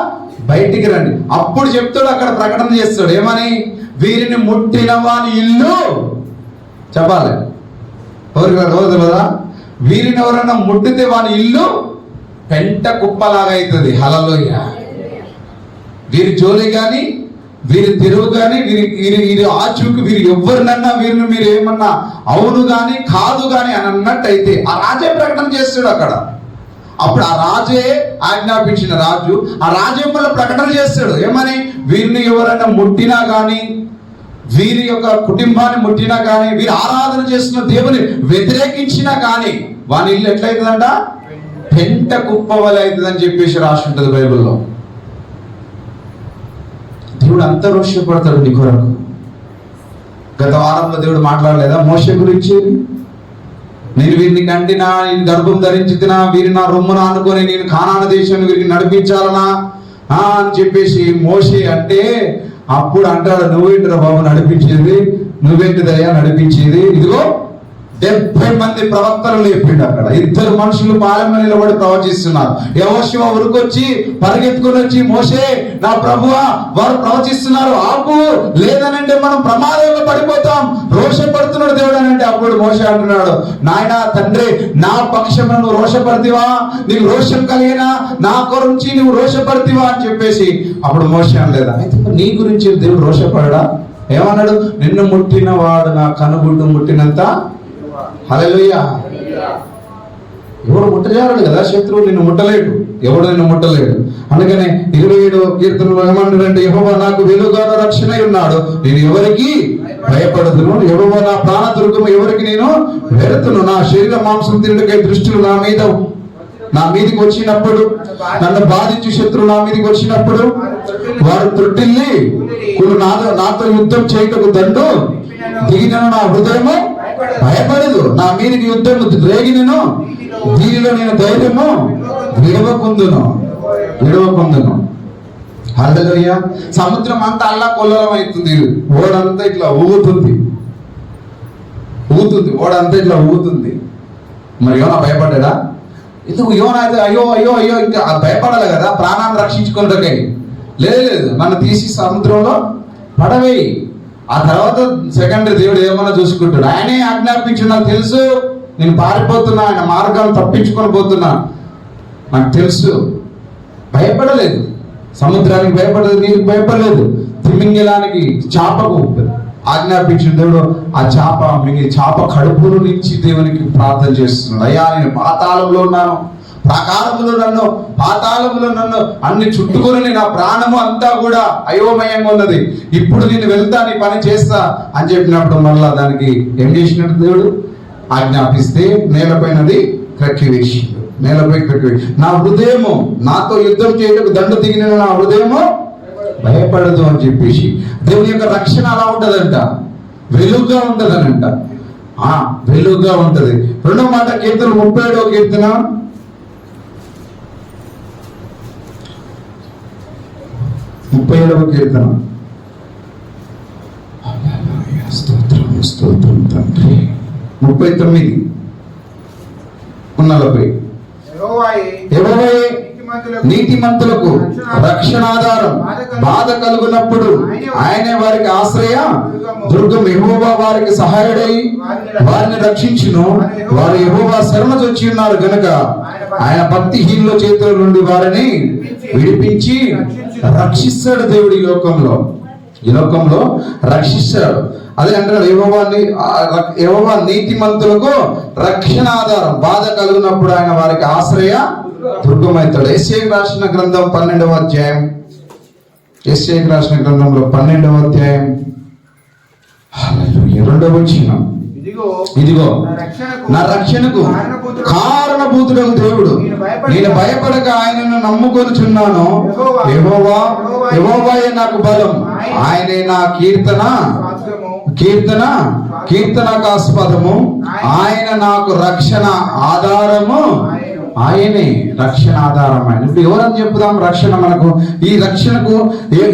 బయటికి రండి. అప్పుడు చెప్తాడు, అక్కడ ప్రకటన చేస్తాడు ఏమని? వీరిని ముట్టిన వాని ఇల్లు చెప్పాలి. ఎవరికి కదా? వీరిని ఎవరైనా ముట్టితే వాని ఇల్లు పెంట కుప్పలాగా అవుతుంది. హల్లెలూయా. వీరి జోలి కానీ, వీరి తెరువు కానీ, వీరి ఆచూకి, వీరు ఎవరినన్నా వీరిని మీరు ఏమన్నా అవును కానీ కాదు కానీ అని అన్నట్టయితే ఆ రాజే ప్రకటన చేస్తాడు అక్కడ. అప్పుడు ఆ రాజే ఆజ్ఞాపించిన రాజు ఆ రాజ్యం వల్ల ప్రకటన చేస్తాడు ఏమని? వీరిని ఎవరైనా ముట్టినా కానీ, వీరి యొక్క కుటుంబాన్ని ముట్టినా కానీ, వీరు ఆరాధన చేస్తున్న దేవుని వ్యతిరేకించినా కానీ వాని ఇల్లు ఎట్లయితుందంట? పెంట కుప్ప వలె అవుతుందని చెప్పేసి రాసి ఉంటుంది బైబిల్లో. దేవుడు అంత రోషపడతాడు నీ కొరకు. గత వారంలో దేవుడు మాట్లాడలేదా మోషే గురించి? నేను వీరిని కంటినా, నేను గర్భం ధరించినా, వీరి నా రొమ్మున అనుకొని నేను కానాను దేశాన్ని వీరికి నడిపించాలనా అని చెప్పేసి మోషే అంటే, అప్పుడు అంటాడు, నువ్వేంటిరా బాబు నడిపించేది, నువ్వేంటిదయ్యా నడిపించేది? ఇదిగో 70 మంది ప్రవక్తలు లేపిండు అక్కడ. 2 మనుషులు పాలెంలో నిలబడి ప్రవచిస్తున్నారు. యెహోషువ ఉరుకొచ్చి పరిగెత్తుకొని వచ్చి, మోషే నా ప్రభువా వారు ప్రవచిస్తున్నారు, ఆపు, లేదనంటే మనం ప్రమాదంలో పడిపోతాం, రోషపడుతున్నాడు దేవుడు అని అంటే, అప్పుడు మోషే అంటున్నాడు, నాయనా తండ్రి నా పక్షమున నువ్వు రోషపడితివా, నీకు రోషం కలిగినా నా గురించి నువ్వు రోషపడితివా అని చెప్పేసి అప్పుడు మోషే అనలేదా? అయితే నీ గురించి దేవుడు రోషపడడా? ఏమన్నాడు? నిన్ను ముట్టిన వాడు నా కనుగుడ్డు ముట్టినంత. హల్లెలూయా. ఎవడు ముట్టజారుడు కదా, శత్రువు నిన్ను ముట్టలేడు, ఎవడు నిన్ను ముట్టలేడు. అందుకనే 27వ కీర్తనలో ఏమన్నాడంటే, యెహోవా నాకు వెలుగుగా రక్షణ ఉన్నాడు, నేను ఎవరికి భయపడదును, యెహోవా నా ప్రాణ దుర్గము, ఎవరికి నేను వెళుతును. నా శరీర మాంసం తిండుకై దృష్టిలు నా మీదకి వచ్చినప్పుడు, నన్ను బాధించి శత్రువు నా మీదకి వచ్చినప్పుడు వారు త్రుట్టిల్లి నాతో యుద్ధం చేయటకు దండు దిగినను, నా హృదయము భయపడదు, నా మీదకి యుద్ధము రేగినను, దీనిలో నేను ధైర్యము విడవకుందును. హల్లెలూయా. సముద్రం అంతా అల్లా కొల్లలం అవుతుంది, ఓడంతా ఇట్లా ఊగుతుంది, ఓడంతా ఇట్లా ఊగుతుంది. మరి యోనా భయపడ్డా? ఎందుకు యోనా అయితే అయ్యో అయ్యో అయ్యో ఇంకా భయపడాలి కదా, ప్రాణాన్ని రక్షించుకోవడానికి. లేదు, నన్ను తీసి సముద్రంలో పడవేయి. ఆ తర్వాత సెకండరీ దేవుడు ఏమన్నా చూసుకుంటాడు. ఆయనే ఆజ్ఞాపించి, నాకు తెలుసు నేను పారిపోతున్నా, ఆయన మార్గాలు తప్పించుకొని పోతున్నా, నాకు తెలుసు. భయపడలేదు, సముద్రానికి భయపడలేదు, నీకు భయపడలేదు. తిమింగలానికి, చేపకు ఆజ్ఞాపించిన దేవుడు ఆ చేప కడుపులో నుంచి దేవునికి ప్రార్థన చేస్తున్నాడు. అయ్యా నేను పాతాళంలో ఉన్నాను, పాతాళంలో నన్ను అన్ని చుట్టుకొని నా ప్రాణము అంతా కూడా అయోమయంగా ఉన్నది, ఇప్పుడు నేను వెళ్తా, నీ పని చేస్తా అని చెప్పినప్పుడు మళ్ళా దానికి ఏం చేసినట్టు దేవుడు ఆజ్ఞాపిస్తే నేలపైనది క్రక్కి వేసిండు. నేలపై క్రక్కి వేసి, నా హృదయము నాతో యుద్ధం చేయటకు దండు దిగిన నా హృదయము భయపడదు అని చెప్పేసి దేవుని యొక్క రక్షణ అలా ఉంటదంట, వెలుగుగా ఉంటదనంట. వెలుగుగా ఉంటది. రెండో మాట కీర్తన 37వ కీర్తన 37వ కీర్తన. స్తోత్రం తండ్రి. 39:40. యెహోవాయే నీతిమంతులకు రక్షణాధారం, బాధ కలుగునప్పుడు ఆయనే వారికి ఆశ్రయ దుర్గం. యెహోవా వారికి సహాయుడై వారిని రక్షించును, వారు యెహోవా శరణు వచ్చి ఉన్నారు గనుక ఆయన భక్తిహీనుల చేతుల నుండి వారిని విడిపించి రక్షిస్తాడు. దేవుడు ఈ లోకంలో రక్షిస్తాడు. అదే అంటాడు, యెహోవా నీతిమంతులకు రక్షణాధారం, బాధ కలుగునప్పుడు ఆయన వారికి ఆశ్రయ దుర్గమవుతాడు. యెషయా రాసిన గ్రంథం 12వ అధ్యాయం, యెషయా రాసిన గ్రంథంలో 12వ అధ్యాయం హల్లెలూయా. రెండవ వచనం, ఇదిగో నా రక్షణకు కారణభూతుడగు దేవుడు, నేను భయపడక ఆయనను నమ్ముకొనుచున్నాను. యెహోవాయే నాకు బలం, ఆయనే నా కీర్తనకాస్పదము, ఆయన నాకు రక్షణ ఆధారము. ఆయనే రక్షణ ఆధారం. ఆయన ఇప్పుడు ఎవరని చెప్పుదాం? రక్షణ మనకు, ఈ రక్షణకు,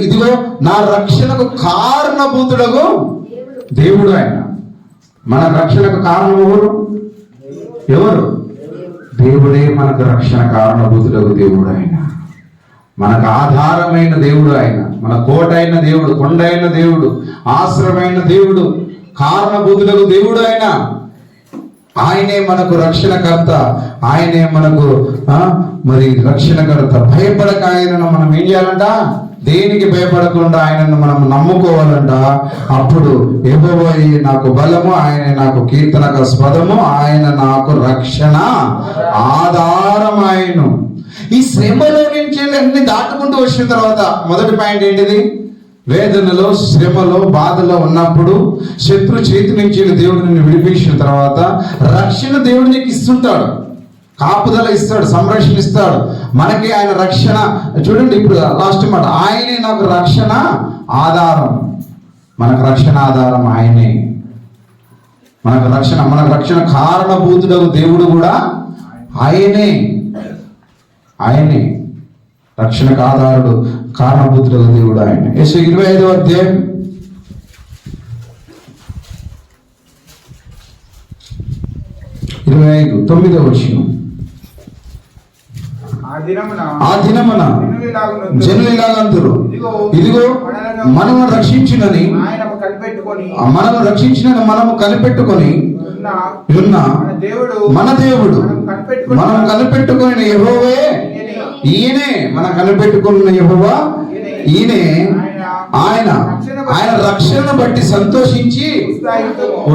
ఇదిగో నా రక్షణకు కారణభూతుడగు దేవుడు. ఆయన మన రక్షణకు కారణం ఎవరు? దేవుడే మనకు రక్షణ కారణభూతుడగు దేవుడు. ఆయన మనకు ఆధారమైన దేవుడు. ఆయన మన కోట అయిన దేవుడు, కొండ అయిన దేవుడు, ఆశ్రమైన దేవుడు, కారణభూతుడగు దేవుడు. ఆయనే మనకు రక్షణకర్త, ఆయనే మనకు మరి రక్షణకర్త. భయపడక ఆయనను మనం ఏం చేయాలంట? దేనికి భయపడకుండా ఆయనను మనం నమ్ముకోవాలంట. అప్పుడు యెహోవాయే నాకు బలము, ఆయన నాకు కీర్తనకాస్పదము, ఆయన నాకు రక్షణ ఆధారం. ఆయన ఈ శ్రమలో నుంచి అన్ని దాటుకుంటూ వచ్చిన తర్వాత మొదటి పాయింట్ ఏంటిది? వేదనలో, శ్రమలో, బాధలో ఉన్నప్పుడు శత్రు చేతి నుంచి దేవుడు నిన్ను విడిపించిన తర్వాత రక్షణ దేవుడు నీకు ఇస్తుంటాడు, కాపుదల ఇస్తాడు, సంరక్షణ ఇస్తాడు. మనకి ఆయన రక్షణ. చూడండి ఇప్పుడు లాస్ట్ మాట, ఆయనే నాకు రక్షణ ఆధారం. మనకు రక్షణ ఆధారం ఆయనే. మన రక్షణ కారణభూతుడగు దేవుడు కూడా ఆయనే. రక్షణకు ఆధారుడు, కారణభూతుడగు దేవుడు ఆయన. యేసు 25వ అధ్యాయం 25:9 వచనం. ఆ దినమున జనులు ఇలాగంతురు, ఇదిగో మనము రక్షించినని మనము కనిపెట్టుకొని ఉన్న మన దేవుడు, మనం కనిపెట్టుకుని యెహోవే, ఈయనే మనం కనిపెట్టుకున్న యెహోవా, ఈయనే. ఆయన రక్షణను బట్టి సంతోషించి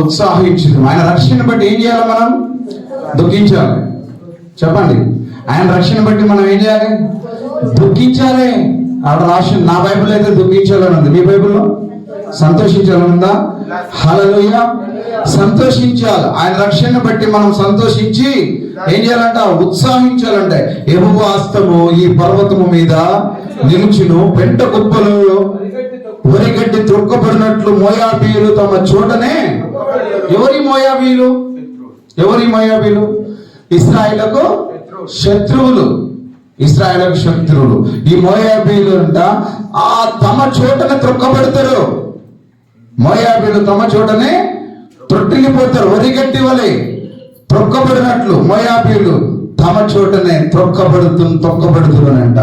ఉత్సాహించు. ఆయన రక్షణ బట్టి ఏం చేయాలి? మనం దుఃఖించాలి. చెప్పండి, ఆయన రక్షణ బట్టి మనం ఏం చేయాలి? దుఃఖించాలి. ఆవిడ రాసిన, నా బైబిల్ అయితే దుఃఖించాలని ఉంది, మీ బైబిల్లో సంతోషించాలని ఉందా? హల్లెలూయా. సంతోషించాలి. ఆయన రక్షణ బట్టి మనం సంతోషించి ఏం చేయాలంట? ఉత్సాహించాలంటే. యెహోవా హస్తము ఈ పర్వతము మీద నిలుచును, పెంట కుప్పలు వరిగడ్డి త్రొక్కబడినట్లు మోయాబీయులు తమ చోటనే. ఎవరి మోయాబీలు? ఇశ్రాయేలుకు శత్రువులు. ఈ మోయాబీలు అంట తమ చోటనే త్రొక్కబడతారు. మోయాబీలు తమ చోటనే త్రొట్టిల్లిపోతారు. వరిగడ్డి వలె త్రొక్కబడినట్లు మోయాబీలు తమ చోటనే తొక్కబడుతున్నంట.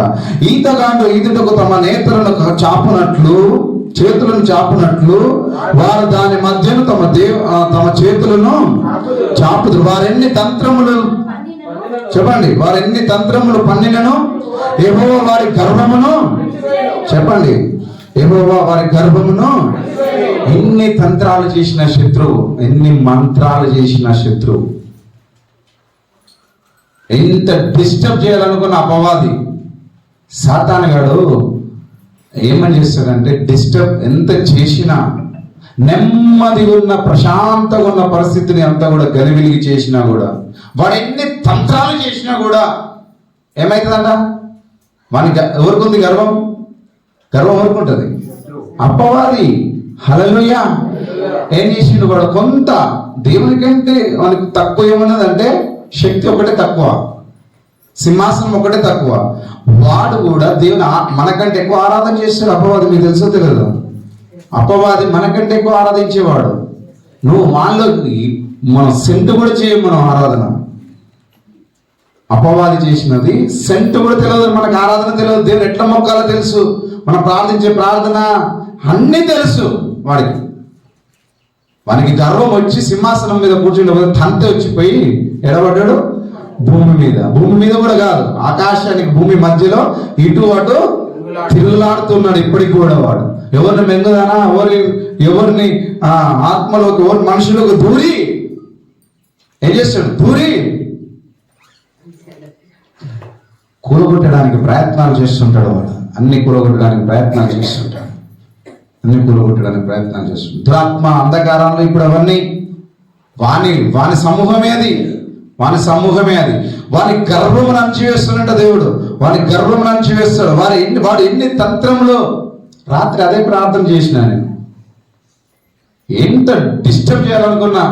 ఈతగాండు ఈదుటకు తమ నేతలను చాపునట్లు, చేతులను చాపునట్లు వారు దాని మధ్యను తమ చేతులను చాపుదురు. వారెన్ని తంత్రములు, చెప్పండి, వారెన్ని తంత్రములు పన్నినను యెహోవా వారి గర్భమును, చెప్పండి, యెహోవా వారి గర్భమును. ఎన్ని తంత్రాలు చేసిన శత్రువు, ఎన్ని మంత్రాలు చేసిన శత్రువు, ఎంత డిస్టర్బ్ చేయాలనుకున్న అపవాది సాతానుగాడు ఏమని చేస్తాడంటే, డిస్టర్బ్ ఎంత చేసినా, నెమ్మదిగా ఉన్న ప్రశాంతంగా ఉన్న పరిస్థితిని అంతా కూడా గలివిలిగి చేసినా కూడా, వాడు ఎన్ని తంత్రాలు చేసినా కూడా ఏమవుతుందంట? వానికి ఎవరికి ఉంది గర్వం? ఎవరికి ఉంటుంది? అపవాది. హల్లెలూయా. ఏం చేసిండు వాడు? కొంత దేవుని కంటే వానికి తక్కువ ఏమన్నదంటే, శక్తి ఒకటే తక్కువ, సింహాసనం ఒకటే తక్కువ. వాడు కూడా దేవుని మనకంటే ఎక్కువ ఆరాధన చేస్తాడు అపవాది. మీకు తెలుసో తెలియదు? అపవాది మనకంటే ఎక్కువ ఆరాధించేవాడు. నువ్వు వాళ్ళలో మనం సెంటు కూడా చేయం, మనం ఆరాధన. అపవాది చేసినది సెంటు కూడా తెలియదు మనకు, ఆరాధన తెలియదు, దేవుని ఎట్లా మొక్కాలో తెలుసు, మనం ప్రార్థించే ప్రార్థన అన్నీ తెలుసు వానికి గర్వం వచ్చి సింహాసనం మీద కూర్చుంటే తంతె వచ్చిపోయి ఎడబడ్డాడు భూమి మీద కూడా కాదు, ఆకాశానికి భూమి మధ్యలో ఇటు అటు తిరుగులాడుతున్నాడు ఇప్పటికి కూడా. వాడు ఎవరిని మెంగుదానా, ఎవరిని ఆత్మలోకి, ఎవరి మనుషులకు దూరి ఏం చేస్తాడు? కూలగొట్టడానికి ప్రయత్నాలు చేస్తుంటాడు. వాడు అన్ని కూలగొట్టడానికి ప్రయత్నాలు చేస్తుంటాడు. అన్ని కూలగొట్టడానికి ప్రయత్నం చేస్తుంది. దురాత్మ అంధకారంలో ఇప్పుడు అవన్నీ వాని సమూహమే అది. వాని గర్వమును అణచివేస్తున్నట్టు దేవుడు, వాని గర్వమును అణచివేస్తాడు. వాడు ఎన్ని తంత్రంలో. రాత్రి అదే ప్రార్థన చేసిన నేను, ఎంత డిస్టర్బ్ చేయాలనుకున్నా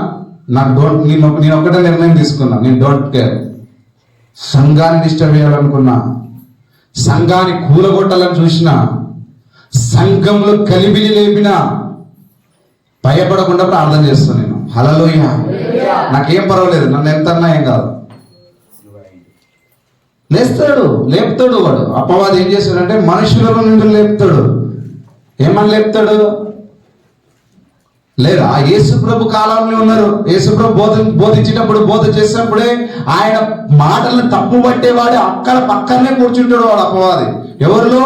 నేను ఒకటే నిర్ణయం తీసుకున్నా, నేను డోంట్ కేర్. సంఘాన్ని డిస్టర్బ్ చేయాలనుకున్నా, సంఘాన్ని కూలగొట్టాలని చూసిన, సంఘంలో కలిబిలి లేపినా భయపడకుండా ప్రార్థన చేస్తాను నేను. హల్లెలూయా. నాకేం పర్వాలేదు, నన్ను ఎంతన్నా ఏం కాదు. లేపుతాడు వాడు. అపవాది ఏం చేస్తాడంటే మనుషుల నుండి లేపుతాడు. ఏమని లేపుతాడు? లేదా యేసుప్రభు కాలంలో ఉన్నారు. యేసుప్రభు బోధించేటప్పుడు బోధ చేసినప్పుడే ఆయన మాటలను తప్పు పట్టేవాడు అక్కడ పక్కనే కూర్చుంటాడు వాడు అపవాది. ఎవరిలో?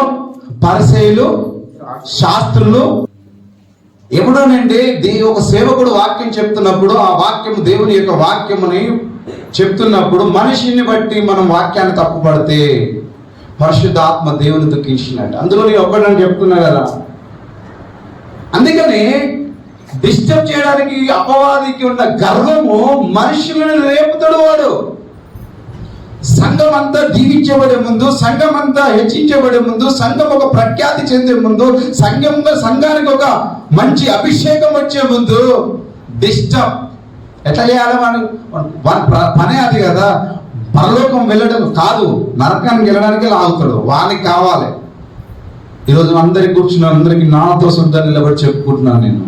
పరిసయ్యులు, శాస్త్రులు. ఎప్పుడోనండి ఒక సేవకుడు వాక్యం చెప్తున్నప్పుడు ఆ వాక్యం దేవుని యొక్క వాక్యముని చెప్తున్నప్పుడు మనిషిని బట్టి మనం వాక్యాన్ని తప్పుపడితే పరిశుద్ధాత్మ దేవుని దుఃఖించినట్టు. అందులో నేను ఒక్కడని చెప్తున్నా కదా. అందుకని డిస్టర్బ్ చేయడానికి అపవాదికి ఉన్న గర్వము మనుషులను రేపుతాడు వాడు. సంఘం అంతా దీవించబడే ముందు, సంఘం అంతా హెచ్చించబడే ముందు, సంఘం ఒక ప్రఖ్యాతి చెందే ముందు, సంఘానికి ఒక మంచి అభిషేకం వచ్చే ముందు డిస్టర్బ్ ఎట్లా చేయాలి? వాని పనే అది కదా. పరలోకం వెళ్ళడం కాదు, నరకానికి వెళ్ళడానికి లాగుతాడు. వానికి కావాలి. ఈరోజు అందరికి కూర్చున్నాను, అందరికి నాతో సొంత నిలబడి చెప్పుకుంటున్నాను నేను.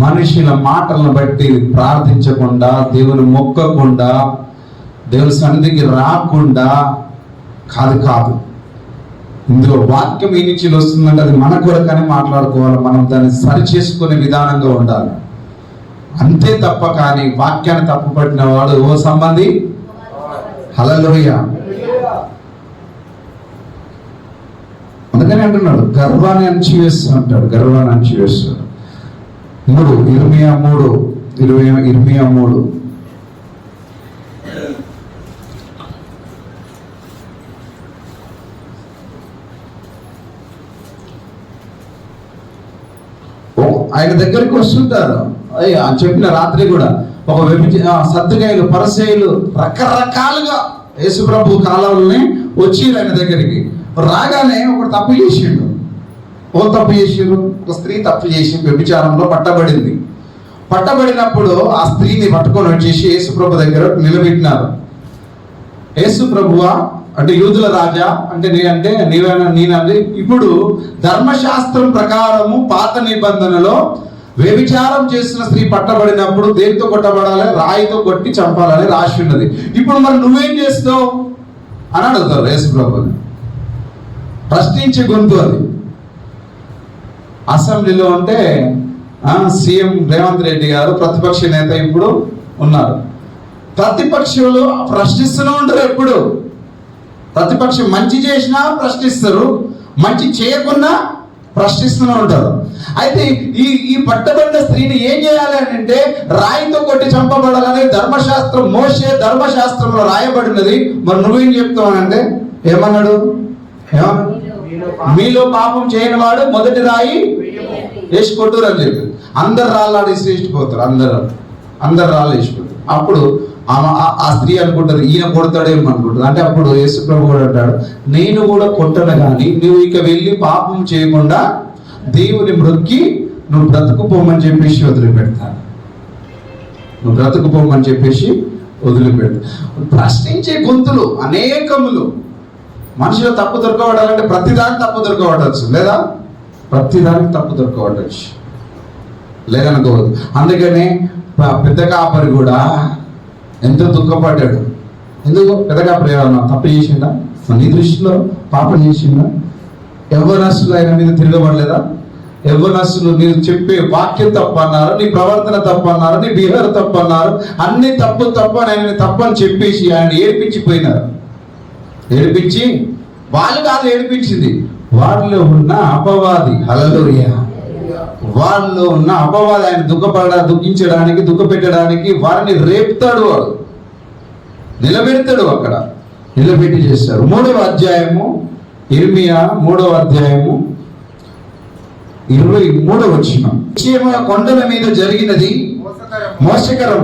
మనుషుల మాటలను బట్టి ప్రార్థించకుండా, దేవుని మొక్కకుండా, దేవుని సన్నిధికి రాకుండా కాదు. ఇందులో వాక్యం ఈ నుంచి వస్తుందంటే అది మన కొరకనే మాట్లాడుకోవాలి. మనం దాన్ని సరి చేసుకునే విధానంగా ఉండాలి. అంతే తప్ప కానీ వాక్యాన్ని తప్పుపట్టిన వాడు ఓ సంబంధి. హల్లెలూయా. అందుకని అంటున్నాడు గర్వాన్ని అణచివేస్తూ అంటాడు. గర్వాన్ని అణచివేస్తాడు. 3 ఇర్మియా 3 ఆయన దగ్గరికి వస్తుంటారు. చెప్పిన రాత్రి కూడా ఒక సద్దుకాయలు, పరిసయ్యులు రకరకాలుగా యేసుప్రభు కాలంలోనే వచ్చి ఆయన దగ్గరికి రాగానే ఒక తప్పు చేసిండు. ఒక స్త్రీ తప్పు చేసి వ్యభిచారంలో పట్టబడినప్పుడు ఆ స్త్రీని పట్టుకొని వచ్చేసి యేసుప్రభు దగ్గర నిలబెట్టినారు. యేసుప్రభువా అంటే యూదుల రాజా అంటే నేనంటే ఇప్పుడు ధర్మశాస్త్రం ప్రకారము పాత నిబంధనలో వ్యభిచారం చేసిన స్త్రీ పట్టబడినప్పుడు దేనితో కొట్టబడాలి? రాయితో కొట్టి చంపాలని రాసి ఉన్నది. ఇప్పుడు మరి నువ్వేం చేస్తావు అని అడుగుతారు యేసుప్రభుని. ప్రశ్నించే గొంతు అది. అసెంబ్లీలో ఉంటే సీఎం రేవంత్ రెడ్డి గారు ప్రతిపక్ష నేత ఇప్పుడు ఉన్నారు. ప్రతిపక్షంలో ప్రశ్నిస్తూనే ఉంటారు. ఎప్పుడు ప్రతిపక్షం మంచి చేసినా ప్రశ్నిస్తారు, మంచి చేయకున్నా ప్రశ్నిస్తూనే ఉంటారు. అయితే ఈ పట్టబడిన స్త్రీని ఏం చేయాలి అంటే రాయితో కొట్టి చంపబడాలని మోషే ధర్మశాస్త్రంలో రాయబడినది. మరి నువ్వేం చెప్తావు అంటే ఏమన్నాడు? మీలో పాపం చేయని వాడు మొదటి రాయి వేసి కొట్టురు అని చెప్పి అందరు రాళ్ళు వేసిపోతారు. అందరు రాళ్ళు వేసిపోతారు. అప్పుడు ఆ స్త్రీ అనుకుంటారు ఈయన కొడతాడేమో అనుకుంటుంది. అంటే అప్పుడు యేసుప్రభు కూడా అంటాడు, నేను కూడా కొట్టను కానీ నువ్వు ఇక వెళ్ళి పాపం చేయకుండా దేవుని మృక్కి నువ్వు బ్రతుకుపోమని చెప్పేసి వదిలిపెడతాను. ప్రశ్నించే గొంతులు అనేకములు. మనుషులు తప్పు దొరకబడాలంటే ప్రతిదానికి తప్పు దొరకబడవచ్చు, లేదా ప్రతిదానికి తప్పు దొరకబడవచ్చు లేదనుకోవద్దు. అందుకనే పెద్ద కాపరి కూడా ఎంతో దుఃఖపడ్డాడు. ఎందుకు? పెద్ద కాపరి తప్పు చేసిండా? నీ దృష్టిలో పాపం చేసిండా? యవ్వనస్తులు ఆయన మీద తిరగబడలేదా? యవ్వనస్తులు మీరు చెప్పే వాక్యం తప్పు అన్నారు, నీ ప్రవర్తన తప్పు అన్నారు, నీ బిహేవియర్ తప్పు అన్నారు, అన్ని తప్పు అని ఆయన తప్పని చెప్పేసి ఆయన ఏడిపించిపోయినారు. ఏడిపించి వాళ్ళు కాదు ఏడిపించింది, వాళ్ళలో ఉన్న అపవాది. హల్లెలూయా. వాళ్ళు ఉన్న అపవాది ఆయన దుఃఖించడానికి, దుఃఖపెట్టడానికి వారిని రేపుతాడు, వాడు నిలబెడతాడు. అక్కడ నిలబెట్టి చేస్తారు. 3వ అధ్యాయము ఇర్మియా 3వ అధ్యాయము 23వ వచనం. నిశ్చయముగా కొండల మీద జరిగినది మోసకరం,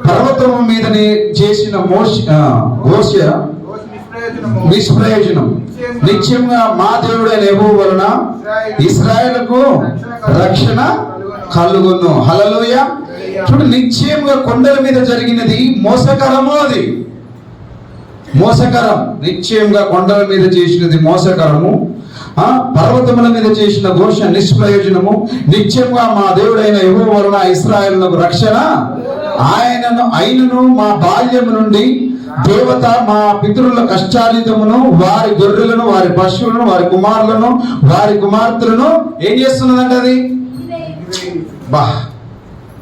పర్వతము మీదనే చేసిన ఘోష నిష్ప్రయోజనం. నిత్యంగా మా దేవుడైన యెహోవా వలన ఇశ్రాయేలుకు రక్షణ కలుగును. హల్లెలూయా. చూడు, నిశ్చయముగా కొండల మీద జరిగినది మోసకరము. అది మోసకరం. నిశ్చయంగా కొండల మీద చేసినది మోసకరము, పర్వతముల మీద చేసిన ఘోష నిష్ప్రయోజనము. నిత్యంగా మా దేవుడైన యెహోవా వలన ఇశ్రాయేలుకు రక్షణ ఆయనను మా బాల్యము నుండి దేవత మా పితరుల కష్టార్జితమును, వారి గొర్రెలను, వారి పశువులను, వారి కుమారులను, వారి కుమార్తెలను ఏం చేస్తున్నదంట? అది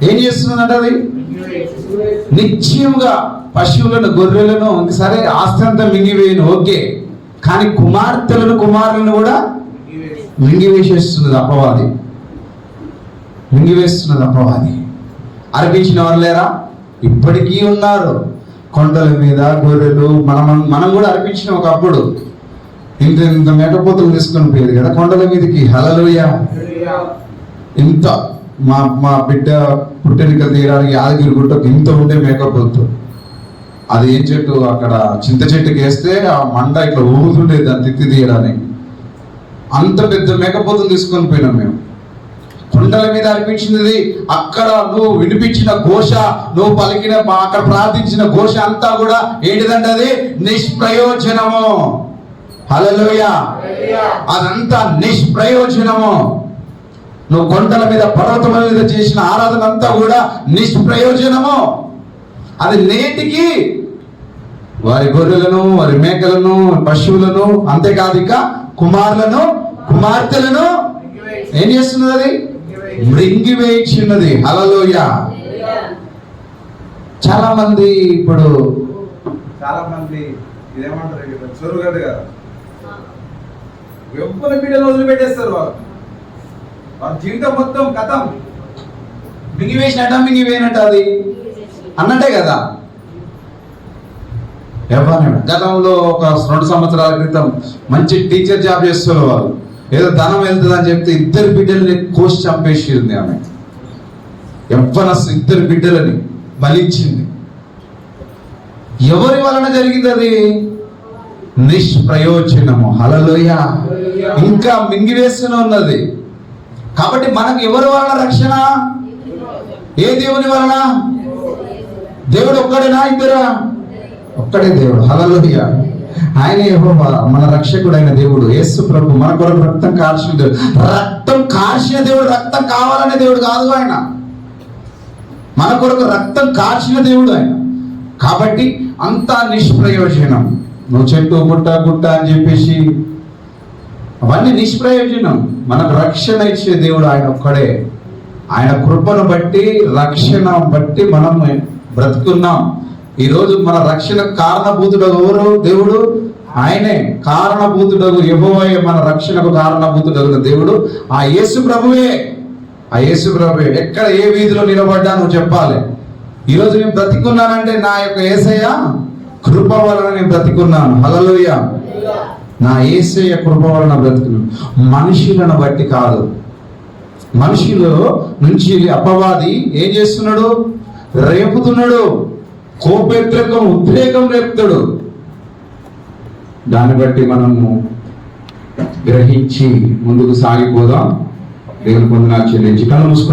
ఏం చేస్తున్నదంట? అది నిశ్చయముగా పశువులను, గొర్రెలను, సరే ఆస్తి అంతా మింగివేయను, ఓకే, కానీ కుమారులను కూడా మింగివేసేస్తున్నది అపవాది. మింగివేస్తున్నది అపవాది. అర్పించిన వారు లేరా? ఇప్పటికీ ఉన్నారు. కొండల మీద గొర్రెలు మనం కూడా అర్పించిన ఒకప్పుడు ఇంత మేకపోతులు తీసుకొని పోయేది కదా కొండల మీదకి. హల్లెలూయా. ఇంత మా బిడ్డ పుట్టెనికలు తీయడానికి యాదగిరి గుట్టకు ఇంత ఉండే మేకపోతు. అది ఏం చెట్టు, అక్కడ చింత చెట్టుకి వేస్తే ఆ మంట ఇట్లా ఊగుతుండేది దాన్ని తిత్తి తీయడానికి. అంత పెద్ద మేకపోతులు తీసుకొని పోయినాం మేము. కొండల మీద అర్పించినది. అక్కడ నువ్వు వినిపించిన ఘోష, నువ్వు పలికిన అక్కడ ప్రార్థించిన ఘోష అంతా కూడా ఏంటిదంటే అది నిష్ప్రయోజనము. హల్లెలూయా. అదంతా నిష్ప్రయోజనము. నువ్వు కొండల మీద, పర్వతముల మీద చేసిన ఆరాధన అంతా కూడా నిష్ప్రయోజనము. అది నేటికి వారి గొర్రెలను, వారి మేకలను, పశువులను, అంతేకాదు ఇక కుమారులను, కుమార్తెలను ఏం చేస్తున్నది? అది మృంగివేయుచున్నది. హల్లెలూయా. చాలా మంది ఇదేమంటారు, చొరుగదు కదా, ఎవ్వరి బిడ్డలు వదిలిపెట్టేస్తారు. వాళ్ళ జీవితం మొత్తం కథం. మింగివేసినట్ట మింగివేయనట్ట అది అన్నట్టే కదా. గతంలో ఒక 2 సంవత్సరాల క్రితం మంచి టీచర్ జాబ్ చేస్తున్నారు వాళ్ళు. ఏదో ధనం వెళ్తుంది అని చెప్తే 2 బిడ్డలని కోసి చంపేసింది ఆమె. యవ్వనస్తు 2 బిడ్డలని బలిచ్చింది. ఎవరి వలన జరిగింది? అది నిష్ప్రయోజనము. హల్లెలూయా. ఇంకా మింగివేస్తూనే ఉన్నది. కాబట్టి మనకు ఎవరి వలన రక్షణ? ఏ దేవుని వలన? దేవుడు ఒక్కడేనా, ఇద్దరా? ఒక్కడే దేవుడు. హల్లెలూయా. ఆయన యెహోవా మన రక్షకుడైన దేవుడు. యేసు ప్రభు మన కొరకు రక్తం కార్చిన దేవుడు. రక్తం కార్చిన దేవుడు. రక్తం కావాలనే దేవుడు కాదు ఆయన. మన కొరకు రక్తం కార్చిన దేవుడు ఆయన. కాబట్టి అంతా నిష్ప్రయోజనం. నువ్వు చెట్టు గుట్ట అని చెప్పేసి అవన్నీ నిష్ప్రయోజనం. మనకు రక్షణ ఇచ్చే దేవుడు ఆయన ఒక్కడే. ఆయన కృపను బట్టి, రక్షణ బట్టి మనం బ్రతుకున్నాం. ఈరోజు మన రక్షణ కారణభూతుడగు ఎవరు? దేవుడు. ఆయనే కారణభూతుడగు యెహోవాయే మన రక్షణకు కారణభూతుడగు దేవుడు. ఆ యేసు ప్రభువే. ఆ యేసు ప్రభువే. ఎక్కడ ఏ వీధిలో నిలబడ్డా నువ్వు చెప్పాలి, ఈరోజు నేను బ్రతికున్నానంటే నా యొక్క యేసయ్య కృప వలన నేను బ్రతికున్నాను. హల్లెలూయా. నా యేసయ్య కృప వలన బ్రతికున్నాను. మనుషులను బట్టి కాదు. మనుషుల నుంచి అపవాది ఏం చేస్తున్నాడు? రేపుతున్నాడు. ఉద్రేకం రేపుతాడు. దాన్ని బట్టి మనము గ్రహించి ముందుకు సాగిపోదాం. దేవుని పొందనాలు చెల్లించి కళ్ళు మూసుకొని